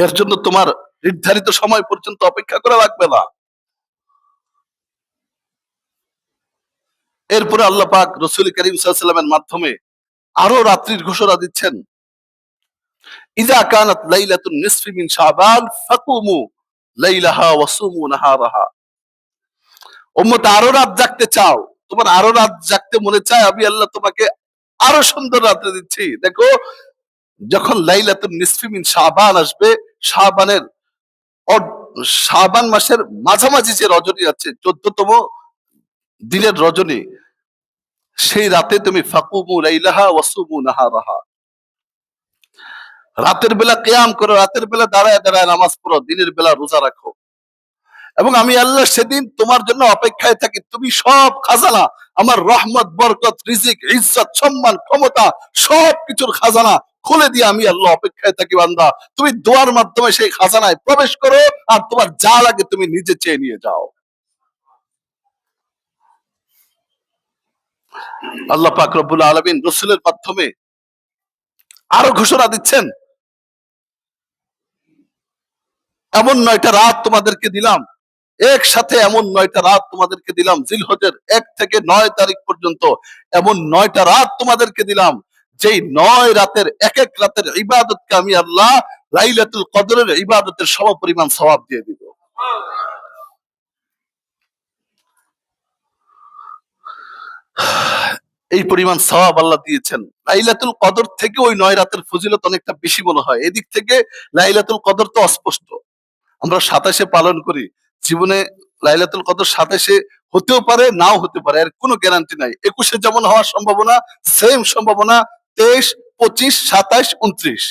এর জন্য তোমার নির্ধারিত সময় পর্যন্ত অপেক্ষা করা লাগবে না। এরপরে আল্লাহ পাক রাসূল করিম সাল্লাল্লাহু আলাইহি ওয়াসাল্লামের মাধ্যমে আরো রাত্রির ঘোষণা দিচ্ছেন, ইযা কানাত লাইলাতুন নিসফি মিন শাবান ফাকুমু লাইলাহা ওয়া সুমু নাহারাহা। উম্মত, আরো রাত জাগতে চাও, তোমার আরো রাত জাগতে মনে চায়, আমি আল্লাহ তোমাকে আরো সুন্দর রাত্রি দিচ্ছি। দেখো, যখন লাইলাতুন নিসফি মিন শাবান আসবে, শাবানের শাবান মাসের মাঝামাঝি যে রজনী আছে, 14তম দিনের রজনী, সেই রাতে তুমি ফাকুমু লাইলাহা ওয়া সুমু নাহারাহা, রাতের বেলা কিয়াম করো, রাতের বেলা দাঁড়ায় দাঁড়ায় নামাজ পড়ো, দিনের বেলা রোজা রাখো, এবং আমি আল্লাহ সেদিন তোমার জন্য অপেক্ষায় থাকি। তুমি সব খাজানা, আমার রহমত, বরকত, রিজিক, ইজ্জত, সম্মান, ক্ষমতা, সব কিছুর খাজানা খুলে দিয়ে আমি আল্লাহ অপেক্ষায় থাকি। বান্দা, তুমি দোয়ার মাধ্যমে সেই খাজানায় প্রবেশ করো, আর তোমার যা লাগে তুমি নিজে চেয়ে নিয়ে যাও। আল্লাহ পাক রব্বুল আলামিন রাসূলের মাধ্যমে আরো ঘোষণা দিচ্ছেন, এমন 9টা রাত তোমাদেরকে দিলাম, একসাথে এমন 9টা রাত তোমাদেরকে দিলাম, জিলহজের 1 থেকে 9 তারিখ পর্যন্ত এমন 9টা রাত তোমাদেরকে দিলাম, যেই 9 রাতের এক এক রাতের ইবাদতকে আমি আল্লাহ লাইলাতুল কদরের ইবাদতের সমপরিমাণ সওয়াব দিয়ে দিব। এই পরিমাণ সওয়াব আল্লাহ দিয়েছেন। লাইলাতুল কদর থেকে ওই 9 রাতের ফজিলত অনেকটা বেশি মনে হয়। এদিক থেকে লাইলাতুল কদর তো অস্পষ্ট, আমরা 27-এ পালন করি, জীবনে লাইলাতুল কদর 27-এ হতেও পারে, নাও হতে পারে, এর কোনো গ্যারান্টি নাই। 21-এ যেমন হওয়ার সম্ভাবনা, সেম সম্ভাবনা 23, 25, 27, 29।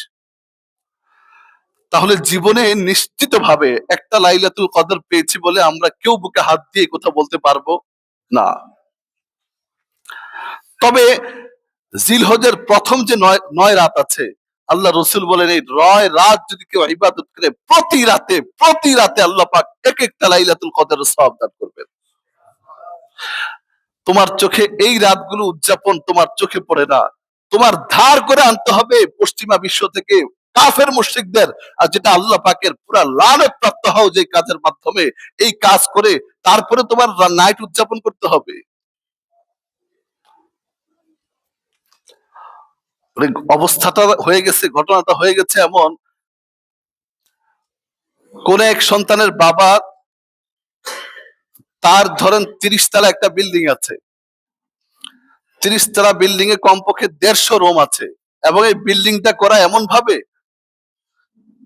তাহলে জীবনে নিশ্চিত ভাবে একটা লাইলাতুল কদর পেয়েছি বলে আমরা কেউ বুকে হাত দিয়ে কথা বলতে পারবো না। তবে জিলহজের প্রথম যে নয় রাত আছে, আল্লাহ রসুল বলেন এই 9 রাত যদি কেউ ইবাদত করে, প্রতি রাতে আল্লাহ পাক এক একটা লাইলাতুল কদরের সওয়াব দান করবেন। তোমার চোখে এই রাতগুলো উদযাপন তোমার চোখে পড়ে না, তোমার ধার করে আনতে হবে পশ্চিমা বিশ্ব থেকে কাফের মুশরিকদের, আর যেটা আল্লাহ পাকের পুরা লানত প্রাপ্ত হও যে কাজের মাধ্যমে এই কাজ করে, তারপরে তোমার নাইট উদযাপন করতে হবে। অবস্থাটা হয়ে গেছে, ঘটনাটা হয়ে গেছে এমন, কোন এক সন্তানের বাবা, তার ধরেন 30 তলা একটা বিল্ডিং আছে, 30 তলা বিল্ডিং এ কমপক্ষে 150 রুম আছে, এবং এই বিল্ডিংটা করা এমন ভাবে,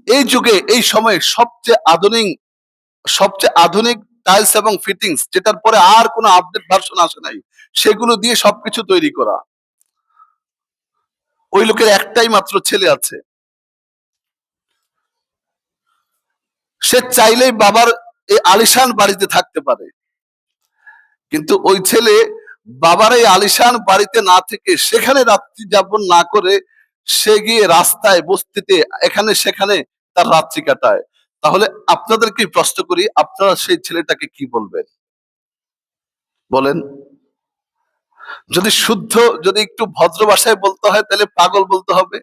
এই যুগে এই সময়ে সবচেয়ে আধুনিক টাইলস এবং ফিটিংস, যেটার পরে আর কোনো আপডেট ভার্সন আসে নাই, সেগুলো দিয়ে সবকিছু তৈরি করা। ওই লোকের একটাই মাত্র ছেলে আছে, সে চাইলেই বাবার এই আলিশান বাড়িতে থাকতে পারে, কিন্তু ওই ছেলে বাবার এই আলিশান বাড়িতে না থেকে, সেখানে রাত্রি যাপন না করে, সে গিয়ে রাস্তায় বস্তিতে এখানে সেখানে তার রাত্রি কাটায়। তাহলে আপনাদেরকে প্রশ্ন করি, আপনারা সেই ছেলেটাকে কি বলবেন বলেন? যদি শুদ্ধ, যদি একটু ভদ্র ভাষায় বলতে হয় তাহলে পাগল বলতে হবে,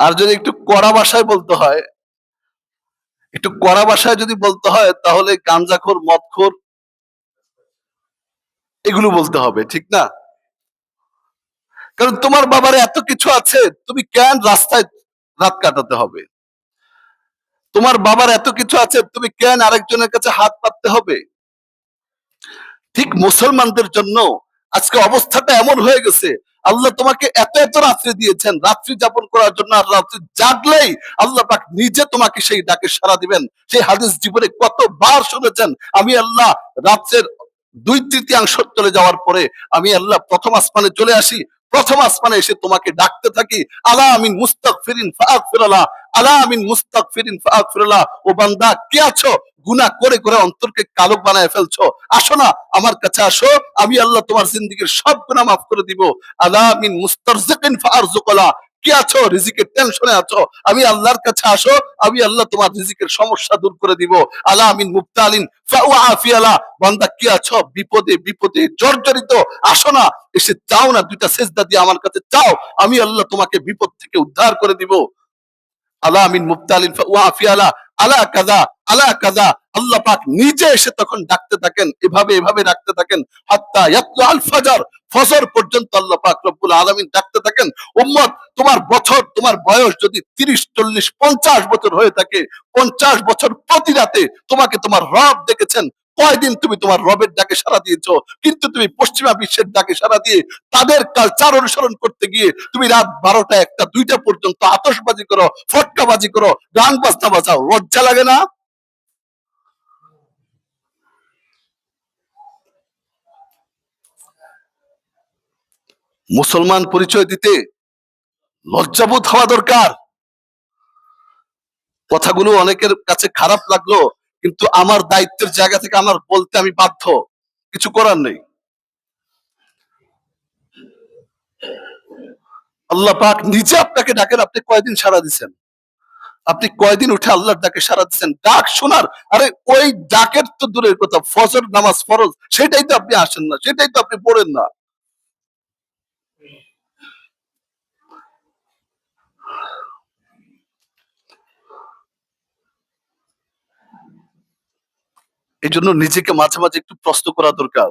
আর যদি একটু কড়া ভাষায় যদি বলতে হয় তাহলে গাঞ্জাখোর, মদখোর, এগুলো বলতে হবে, ঠিক না? কারণ তোমার বাবার এত কিছু আছে, তুমি কেন রাস্তায় রাত কাটাতে হবে? তোমার বাবার এত কিছু আছে, তুমি কেন আরেকজনের কাছে হাত পাততে হবে? ঠিক মুসলমানদের জন্য আজকে অবস্থাটা এমন হয়ে গেছে, আল্লাহ তোমাকে এত এত রাত্রি দিয়েছেন রাত্রি যাপন করার জন্য, আর রাত্রি জাগলেই আল্লাহ পাক নিজে তোমাকে সেই ডাকে সাড়া দিবেন। সেই হাদিস জীবনে কতবার শুনেছেন, আমি আল্লাহ রাত্রের 2/3 চলে যাওয়ার পরে আমি আল্লাহ প্রথম আসমানে চলে আসি, প্রথম আসমানে এসে তোমাকে ডাকতে থাকি, আলা আমিন মুস্তাগফিরিন ফাগফিরাল্লাহ, আলা আমিন মুস্তাগফিরিন ফাগফিরাল্লাহ। ও বান্দা, কে আছো গুনাহ করে করে অন্তরকে কালো বানায় ফেলছো, আসো না আমার কাছে আসো, আমি আল্লাহ তোমার জিন্দেগীর সব গুনাহ মাফ করে দিব। আলা মিন মুস্তারজিকিন ফারজুকালা, কি আছো রিজিকের টেনশনে আছো, আমি আল্লাহর কাছে আসো, আমি আল্লাহ তোমার রিজিকের সমস্যা দূর করে দিব। আলা মিন মুবতালিন ফাউআফিয়ালা, বান্দা কি আছো বিপদে বিপদে জর্জরিত, আসো না, এসে চাও না, 2টা সেজদা দিয়ে আমার কাছে চাও, আমি আল্লাহ তোমাকে বিপদ থেকে উদ্ধার করে দিব। আলা মিন মুবতালিন ফাওয়াফিয়ালা, আলা কাযা, আলা কাযা, আল্লাহ পাক নিজে এসে তখন ডাকতে থাকেন, এভাবে এভাবে ডাকতে থাকেন, হাত্তা ইয়াতলু আল ফজর, ফজর পর্যন্ত আল্লাহ পাক রব্বুল আলামিন ডাকতে থাকেন। উম্মত, তোমার বয়স যদি 30 40 50 বছর হয়ে থাকে, 50 বছর প্রতি রাতে তোমাকে তোমার রব ডেকেছেন, কয়দিন তুমি তোমার রবের ডাকে সাড়া দিয়েছো? কিন্তু তুমি পশ্চিমা বিশ্বের ডাকে সাড়া দিয়ে তাদের কালচার অনুসরণ করতে গিয়ে তুমি রাত 12টা 1টা 2টা পর্যন্ত আতশবাজি করো, ফটকাবাজি করো, গান বাজনা বাজাও, লজ্জা লাগে না? মুসলমান পরিচয় দিতে লজ্জাবোধ হওয়া দরকার। কথাগুলো অনেকের কাছে খারাপ লাগলো, কিন্তু আমার দায়িত্বের জায়গা থেকে আমার বলতে আমি বাধ্য, কিছু করার নেই। আল্লাহ পাক নিজে আপনাকে ডাকেন, আপনি কয়দিন সাড়া দিচ্ছেন? আপনি কয়দিন উঠে আল্লাহর ডাকে সাড়া দিচ্ছেন ডাক শোনার? আরে ওই ডাকের তো দূরের কথা, ফজর নামাজ ফরজ, সেটাই তো আপনি আসেন না, সেটাই তো আপনি পড়েন না। এই জন্য নিজেকে মাঝে মাঝে একটু প্রশ্ন করা দরকার।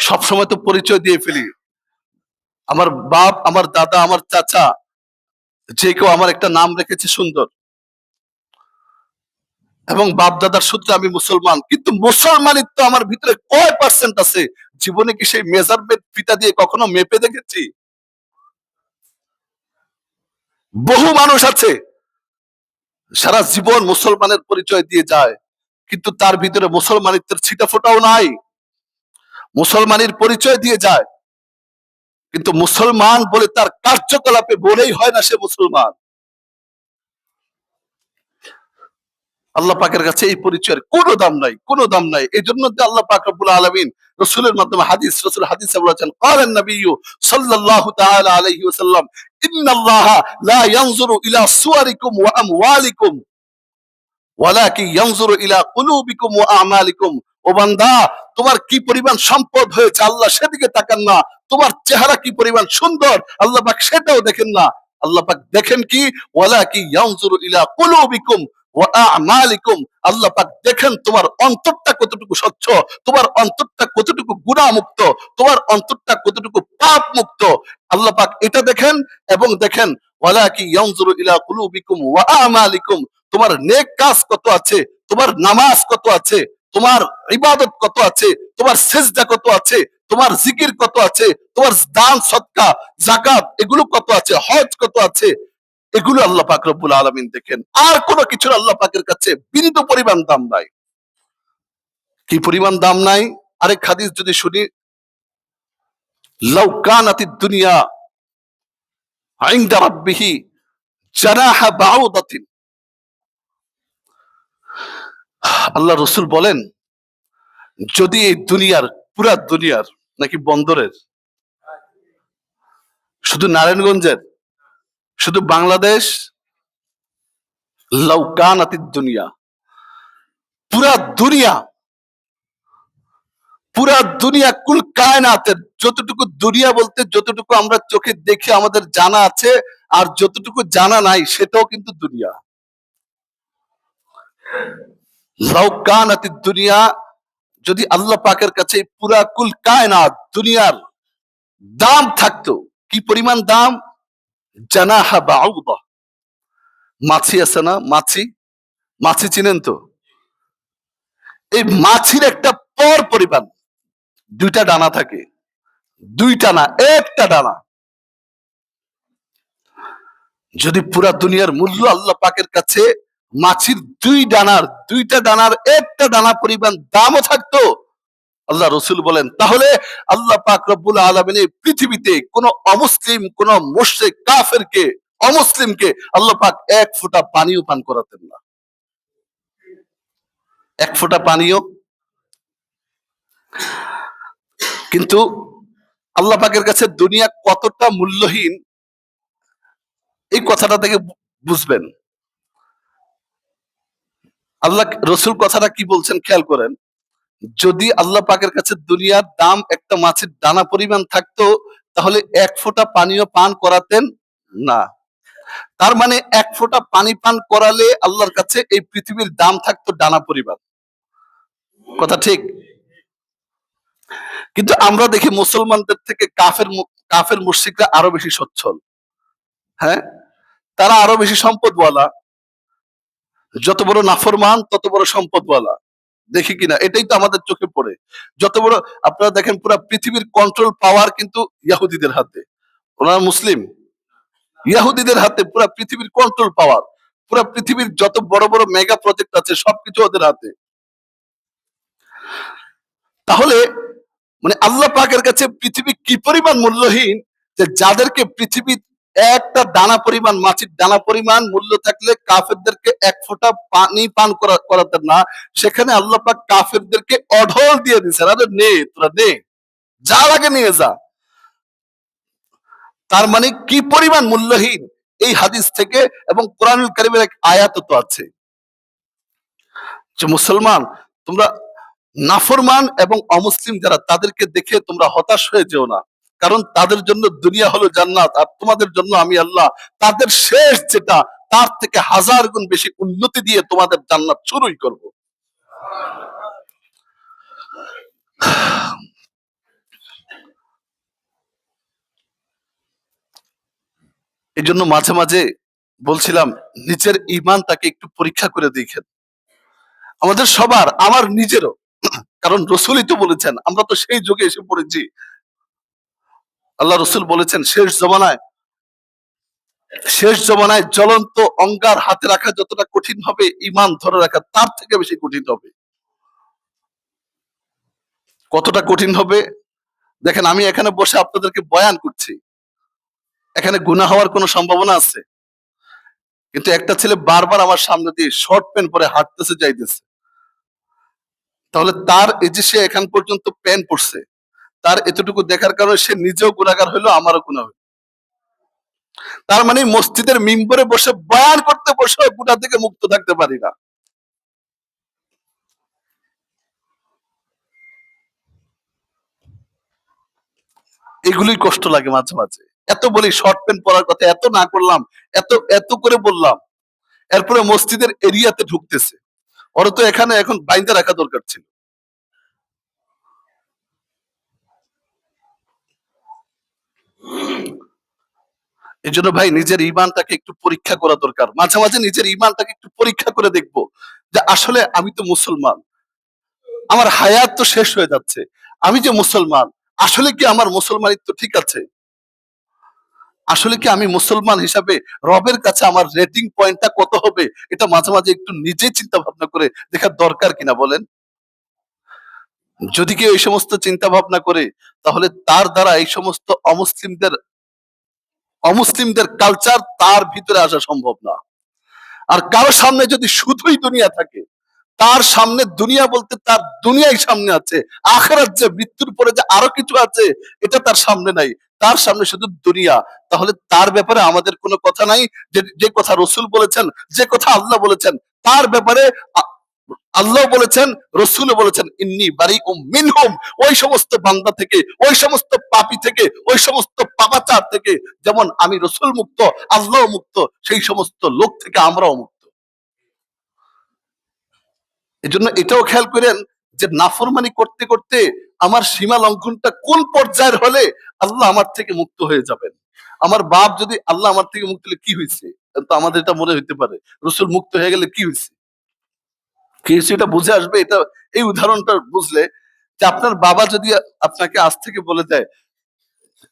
সবসময় তো পরিচয় দিয়ে ফেলি, আমার বাপ, আমার দাদা, আমার চাচা, যে কেউ আমার একটা নাম রেখেছে সুন্দর, এবং বাপ দাদার সূত্রে আমি মুসলমান, কিন্তু মুসলমানিত্ব আমার ভিতরে কয় পার্সেন্ট আছে? জীবনে কি সেই মেজারমেন্ট ফিতা দিয়ে কখনো মেপে দেখেছি? বহু মানুষ আছে সারা জীবন মুসলমানের পরিচয় দিয়ে যায়, কিন্তু তার ভিতরে মুসলমানিত্বের ছিটা ফোটাও নাই, মুসলমানের পরিচয় দিয়ে যায়, কিন্তু মুসলমান বলে তার কার্যকলাপে বলেই হয় না সে মুসলমান। আল্লাহ পাকের কাছে এই পরিচয়ের কোনো দাম নাই, কোনো দাম নাই। এই জন্য যে আল্লাহ পাক রব্বুল আলামিন রসুলের মাধ্যমে রসুল হাদিসে বলেছেন, ক্বালান নবিয়্যু সাল্লাল্লাহু তাআলা আলাইহি ওয়াসাল্লাম, ইন্নাল্লাহা লা ইয়ানজুরু ইলা সুওয়ারিকুম ওয়া আমওয়ালিকুম ওয়ালাকিন ইয়ানজুরু ইলা কুলুবিকুম ওয়া আমালিকুম। ও বান্দা, তোমার কি পরিমাণ সম্পদ হয়েছে আল্লাহ সেদিকে তাকান না, তোমার চেহারা কি পরিমাণ সুন্দর আল্লাহ পাক সেটাও দেখেন না। আল্লাহ পাক দেখেন কি, ওয়ালাকিন ইয়ানজুরু ইলা কুলুবিকুম ওয়া আমালিকুম। আল্লাহ পাক দেখেন তোমার অন্তরটা কতটুকু স্বচ্ছ, তোমার অন্তরটা কতটুকু গুনাহমুক্ত, তোমার অন্তরটা কতটুকু পাপ মুক্ত। আল্লাহ পাক এটা দেখেন এবং দেখেন ওয়ালাকিন ইয়ানজুরু ইলা কুলুবিকুম ওয়া আমালিকুম। তোমার নেক কাজ কত আছে, তোমার নামাজ কত আছে, তোমার ইবাদত কত আছে, তোমার সিজদা কত আছে, তোমার জিকির কত আছে, তোমার দান সদকা যাকাত এগুলো কত আছে, হজ কত আছে, এগুলো আল্লাহ পাক রব্বুল আলামিন দেখেন। আর কোনো কিছুর আল্লাহ পাকের কাছে বিন্দু পরিমাণ দাম নাই। কি পরিমাণ দাম নাই? আরেক হাদিস যদি শুনি, লাউ কানাতিদ দুনিয়া ইনদা রাব্বিহি জানাহা বাউদাতিন। আল্লাহ রসুল বলেন, যদি এই দুনিয়ার, পুরা দুনিয়ার নাকি বন্দরের, শুধু নারায়ণগঞ্জের, শুধু বাংলাদেশ, লাউ কানাতিদ দুনিয়া, পুরা দুনিয়া, পুরা দুনিয়া কুল কায়নাতের, যতটুকু দুনিয়া বলতে যতটুকু আমরা চোখে দেখে আমাদের জানা আছে আর যতটুকু জানা নাই সেটাও কিন্তু দুনিয়া। লাউ কানাতিদ দুনিয়া, যদি আল্লাহ পাকের কাছে পুরা কুল কায়নাত দুনিয়ার দাম থাকতো, কি পরিমাণ দাম? জানাহা বাউদা। মাছি আছে না, মাছি, মাছি চিনেন তো? এই মাছির একটা পরিমাণ, দুইটা ডানা থাকে, দুইটা না, একটা ডানা। যদি পুরা দুনিয়ার মূল্য আল্লাহ পাকের কাছে মাছির দুইটা ডানার একটা ডানা পরিমাণ দামও থাকতো, আল্লাহ রসুল বলেন, তাহলে আল্লাহ পাক রব্বুল আলামিন এই পৃথিবীতে কোন অমুসলিম, কোন মুশরিক কাফেরকে, অমুসলিমকে আল্লাহ পাক এক ফোঁটা পানিও পান করাতেন না, এক ফোঁটা পানিও। কিন্তু আল্লাহ পাকের কাছে দুনিয়া কতটা মূল্যহীন এই কথাটা থেকে বুঝবেন। আল্লাহ রসুল কথাটা কি বলছেন খেয়াল করেন, যদি আল্লাহ পাকের কাছে দুনিয়ার দাম একটা মাছের দানা পরিমাণ থাকতো, তাহলে এক ফোঁটা পানিও পান করাতেন না। তার মানে এক ফোঁটা পানি পান করালে আল্লাহর কাছে এই পৃথিবীর দাম থাকতো দানা পরিমাণ। কথা ঠিক? কিন্তু আমরা দেখি মুসলমানদের থেকে কাফের মুশরিকরা আরো বেশি সচ্ছল। হ্যাঁ, তারা আরো বেশি সম্পদওয়ালা, যত বড় নাফরমান তত বড় সম্পদওয়ালা, দেখি কিনা? এটাই তো আমাদের চোখে পড়ে। যত বড়, আপনারা দেখেন পুরো পৃথিবীর কন্ট্রোল পাওয়ার কিন্তু ইহুদিদের হাতে। ওনারা মুসলিম, ইহুদিদের হাতে পুরো পৃথিবীর কন্ট্রোল পাওয়ার, পুরো পৃথিবীর যত বড় বড় মেগা প্রজেক্ট আছে সবকিছু ওদের হাতে। তাহলে মানে আল্লাহ পাকের কাছে পৃথিবী কি পরিমাণ মূল্যহীন, যে যাদেরকে পৃথিবী একটা দানা পরিমাণ, মাছির দানা পরিমাণ মূল্য থাকলে কাফেরদেরকে এক ফোঁটা পানি পান করাতেন না, সেখানে আল্লাহ পাক কাফেরদেরকে অঢল দিয়ে দিচ্ছেন, আরে নে তোরা নে, যার আগে নিয়ে যা। তার মানে কি পরিমাণ মূল্যহীন এই হাদিস থেকে, এবং কোরআনুল কারীমের এক আয়াত তো আছে যে মুসলমান তোমরা নাফরমান এবং অমুসলিম যারা, তাদেরকে দেখে তোমরা হতাশ হয়ে যেও না, কারণ তাদের জন্য দুনিয়া হলো জান্নাত, আর তোমাদের জন্য আমি আল্লাহ তাদের শেষ যেটা তার থেকে হাজার গুণ বেশি উন্নতি দিয়ে তোমাদের জান্নাত শুরুই করব। এই জন্য মাঝে মাঝে বলছিলাম, নিজের ঈমানটাকে একটু পরীক্ষা করে দেখেন, আমাদের সবার, আমার নিজেরও। কারণ রসুলই তো বলেছেন, আমরা তো সেই যুগে এসে পড়েছি। আল্লাহ রসুল বলেছেন, শেষ জমানায় জ্বলন্ত অঙ্গার হাতে রাখা যতটা কঠিন হবে, ঈমান ধরে রাখা তার থেকে বেশি কঠিন হবে। কতটা কঠিন হবে দেখেন, আমি এখানে বসে আপনাদেরকে বয়ান করছি, এখানে গুনাহ হওয়ার কোনো সম্ভাবনা আছে? কিন্তু একটা ছেলে বারবার আমার সামনে দিয়ে শর্ট প্যান্ট পরে হাঁটতেছে যাইতেছে, তাহলে তার এই যে সে এখান পর্যন্ত প্যান্ট পরছে, তার এতটুকু দেখার কারণে সে নিজেও গুনাহগার হইলো, আমারও গুনাহ হইলো। তার মানে মসজিদের মিম্বরে বসে বয়ান করতে বসে গুনাহ থেকে মুক্ত থাকতে পারি না। এগুলোই কষ্ট লাগে মাঝে মাঝে। এত বলি শর্ট প্যান্ট পরার কথা, এত না করলাম, এত এত করে বললাম, এরপরে মসজিদের এরিয়াতে ঢুকতেছে। ওরা তো এখানে এখন বাইন্দা রাখা দরকার ছিল। এই জন্য ভাই নিজের ইমানটাকে একটু পরীক্ষা করা দরকার। মাঝে মাঝে নিজের ইমানটাকে একটু পরীক্ষা করে দেখবো যে আসলে আমি তো মুসলমান, আমার হায়াত তো শেষ হয়ে যাচ্ছে, আমি যে মুসলমান, আসলে কি আমার মুসলমানিত্ব ঠিক আছে? আসলে কি আমি মুসলমান হিসাবে রবের কাছে আমার রেটিং পয়েন্টটা কত হবে? এটা মাঝে মাঝে একটু নিজে চিন্তা ভাবনা করে দেখার দরকার কিনা বলেন? যদি কেউ এই সমস্ত চিন্তা ভাবনা করে, তাহলে তার দ্বারা এই সমস্ত অমুসলিমদের কালচার তার ভিতরে আসা সম্ভব না। আর কারো সামনে যদি শুধুই দুনিয়া থাকে, তার সামনে দুনিয়া বলতে তার দুনিয়াই সামনে আছে, আখেরাত যে মৃত্যুর পরে যে আরো কিছু আছে এটা তার সামনে নাই, তার সামনে শুধু দুনিয়া। তাহলে তার ব্যাপারে আমাদের কোনো কথা নাই। যে যে কথা রসুল বলেছেন, যে কথা আল্লাহ বলেছেন, তার ব্যাপারে আল্লাহ বলেছেন, রসুল বলেছেন, ইন্নি বারি মিনহুম, ওই সমস্ত বান্দা থেকে, ওই সমস্ত পাপী থেকে, ওই সমস্ত পাপাচার থেকে, যেমন আমি রসুল মুক্ত, আল্লাহ মুক্ত, সেই সমস্ত লোক থেকে আমরাও মুক্ত। এই জন্য এটাও খেয়াল করেন যে নাফরমানি করতে করতে আমার সীমা লঙ্ঘনটা কোন পর্যায়ের হলে আল্লাহ আমার থেকে মুক্ত হয়ে যাবেন। আমার বাপ যদি আল্লাহ আমার থেকে মুক্ত হলে কি হয়েছে, তো আমাদের এটা মনে হইতে পারে রসুল মুক্ত হয়ে গেলে কি হয়েছে, কি হয়েছে এটা বুঝে আসবে। এটা এই উদাহরণটা বুঝলে যে আপনার বাবা যদি আপনাকে আজ থেকে বলে দেয়,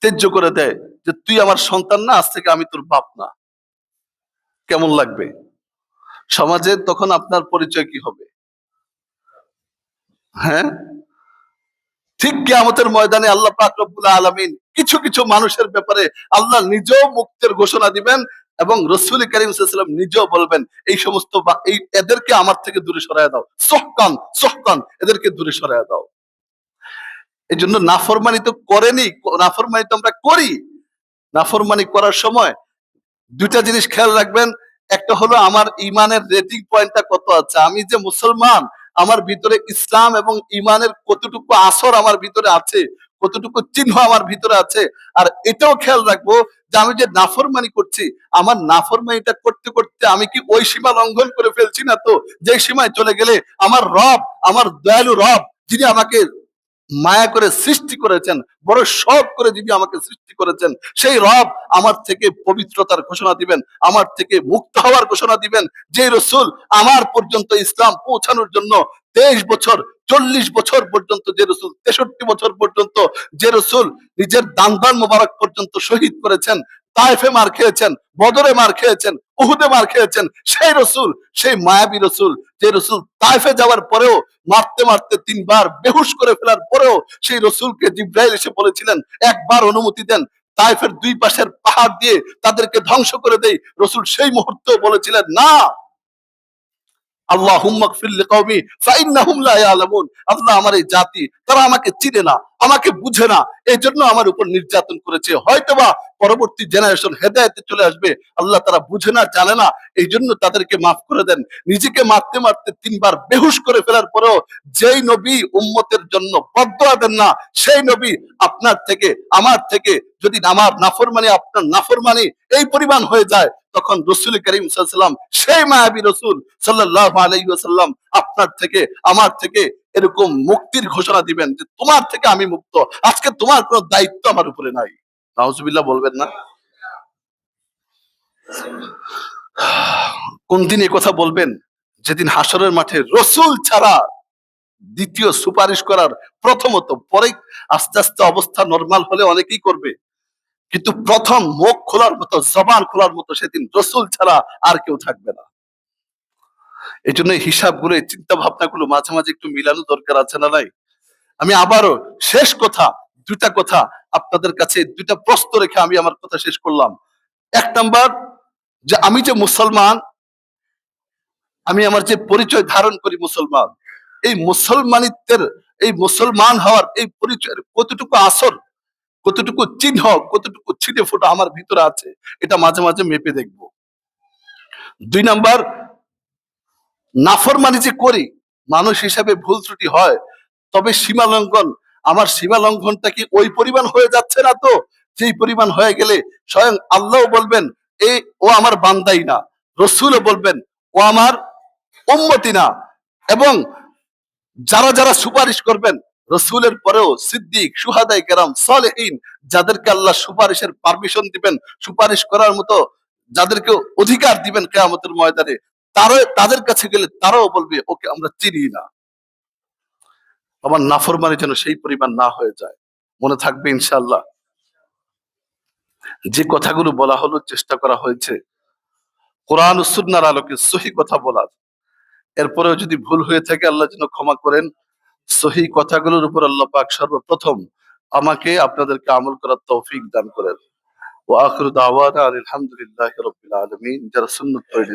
ত্যায্য করে দেয় যে তুই আমার সন্তান না, আজ থেকে আমি তোর বাপ না, কেমন লাগবে? সমাজে তখন আপনার পরিচয় কি হবে? হ্যাঁ, ঠিক কিয়ামতের ময়দানে আল্লাহ পাক রব্বুল আলামিন কিছু কিছু মানুষের ব্যাপারে আল্লাহ নিজেও মুক্তির ঘোষণা দিবেন, এবং রসূল করিম সাল্লাল্লাহু আলাইহি ওয়াসাল্লাম নিজেও বলবেন এই সমস্ত এই এদেরকে আমার থেকে দূরে সরায় দাও, সোহকান সোহকান, এদেরকে দূরে সরায় দাও। এই জন্য নাফরমানি তো করেনি, নাফরমানি তো আমরা করি। নাফরমানি করার সময় দুইটা জিনিস খেয়াল রাখবেন। একটা হলো আমার ইমানের রেটিং পয়েন্টটা কত আছে, আমি যে মুসলমান, আমার ভিতরে ইসলাম এবং ইমানের কতটুকু আসর আমার ভিতরে আছে, কতটুকু চিহ্ন আমার ভিতরে আছে। আর এটাও খেয়াল রাখবো যে আমি যে নাফরমানি করছি, আমার নাফরমানিটা করতে করতে আমি কি ওই সীমা লঙ্ঘন করে ফেলছি না তো, যে সীমায় চলে গেলে আমার রব, আমার দয়ালু রব, যিনি আমাকে মায়া করে সৃষ্টি করেছেন, বড় শখ করে যিনি আমাকে সৃষ্টি করেছেন, সেই রব আমার থেকে পবিত্রতার ঘোষণা দিবেন, আমার থেকে মুক্ত হওয়ার ঘোষণা দিবেন। যে রসুল আমার পর্যন্ত ইসলাম পৌঁছানোর জন্য 23 বছর, 40 বছর পর্যন্ত, যে রসুল 63 বছর পর্যন্ত, যে রসুল নিজের দান মোবারক পর্যন্ত শহীদ করেছেন, তায়েফে মার খেয়েছেন, বদরে মার খেয়েছেন, উহুদে মার খেয়েছেন, সেই রসুল, সেই মায়াবী রসুল, যে রসুল তায়েফে যাওয়ার পরেও মারতে মারতে 3 বার বেহুশ করে ফেলার পরেও সেই রসুলকে জিব্রাইল এসে বলেছিলেন একবার অনুমতি দেন, তাইফের 2 পাশের পাহাড় দিয়ে তাদেরকে ধ্বংস করে দেই। রসুল সেই মুহূর্তেও বলেছিলেন না, আল্লাহুম্মা গফির লিকাওমি ফাইন্নাহুম লা ইয়ালামুন, আল্লাহ আমার এই জাতি তারা আমাকে চিনে না, আমাকে বুঝে না, এই জন্য আমার উপর নির্যাতন করেছে। হয়তোবা পরবর্তী জেনারেশন হেদায়েতে চলে আসবে, আল্লাহ তারা বুঝে না, জানে না, এই জন্য তাদেরকে মাফ করে দেন। নিজেকে মারতে মারতে 3 বার বেহুশ করে ফেলার পরেও যেই নবী উম্মতের জন্য বদদুয়া দেন না, সেই নবী আপনার থেকে, আমার থেকে যদি আমার নাফরমানি আপনার নাফরমানি এই পরিমাণ হয়ে যায়, তখন রসুল করিম সাল্লাল্লাহু আলাইহি ওয়াসাল্লাম, সেই মায়াবী রসুল সাল্লাল্লাহু আলাইহি ওয়াসাল্লাম আপনার থেকে, আমার থেকে এরকম মুক্তির ঘোষণা দিবেন যে তোমার থেকে আমি মুক্ত, আজকে তোমার কোনো দায়িত্ব আমার উপরে নাই। নাউজুবিল্লাহ বলবেন না? কোন দিন এই কথা বলবেন? যেদিন হাসরের মাঠে রসুল ছাড়া দ্বিতীয় সুপারিশ করার, প্রথমত, পরে আস্তে আস্তে অবস্থা নরমাল হলে অনেকেই করবে, কিন্তু প্রথম মুখ খোলার মতো, জবান খোলার মতো সেদিন রসুল ছাড়া আর কেউ থাকবে না। এই জন্য হিসাবগুলো, এই চিন্তা ভাবনাগুলো মাঝে মাঝে একটু মিলানো দরকার আছে না নাই? আমি আবারও শেষ কথা, 2টা কথা আপনাদের কাছে, 2টা প্রশ্ন রেখে আমি আমার কথা শেষ করলাম। 1 নাম্বার, যে আমি যে মুসলমান, আমি আমার যে পরিচয় ধারণ করি মুসলমান, এই মুসলমানিত্বের, এই মুসলমান হওয়ার এই পরিচয়ের কতটুকু আসর, কতটুকু চিহ্ন, কতটুকু ছিটে ফোটা আমার ভিতরে আছে, এটা মাঝে মাঝে মেপে দেখবো। 2 নাম্বার, নাফরমানি যে করি, মানুষ হিসাবে ভুল ত্রুটি হয়, তবে সীমা লঙ্ঘন, আমার সীমা লঙ্ঘনটা কি ওই পরিমাণ হয়ে যাচ্ছে না তো, যেই পরিমাণ হয়ে গেলে স্বয়ং আল্লাহ বলবেন এই ও আমার বান্দাই না, রসুলও বলবেন ও আমার উম্মতি না, এবং যারা যারা সুপারিশ করবেন রসুলের পরেও সিদ্দিক, সুহাদাই কেরাম, সালেহীন, যাদেরকে আল্লাহ সুপারিশের পারমিশন দিবেন, সুপারিশ করার মতো যাদেরকে অধিকার দিবেন কিয়ামতের ময়দানে, তাদের কাছে গেলে তারাও বলবে ওকে আমরা চিনি না। আমার নাফরমানি যেন সেই পরিমাণ না হয়ে যায়। মনে থাকবে ইনশাআল্লাহ। যে কথাগুলো বলা হলো, চেষ্টা করা হয়েছে কোরআন ও সুন্নাহর আলোকে সহি কথা বলার। এরপরেও যদি ভুল হয়ে থাকে আল্লাহ যেন ক্ষমা করেন। সহি কথাগুলোর উপর আল্লাহ পাক সর্বপ্রথম আমাকে আপনাদেরকে আমল করার তৌফিক দান করেন। ওয়া আখিরু দাওয়ানা আলহামদুলিল্লাহি রাব্বিল আলামিন। যারা সুন্নাত পড়ে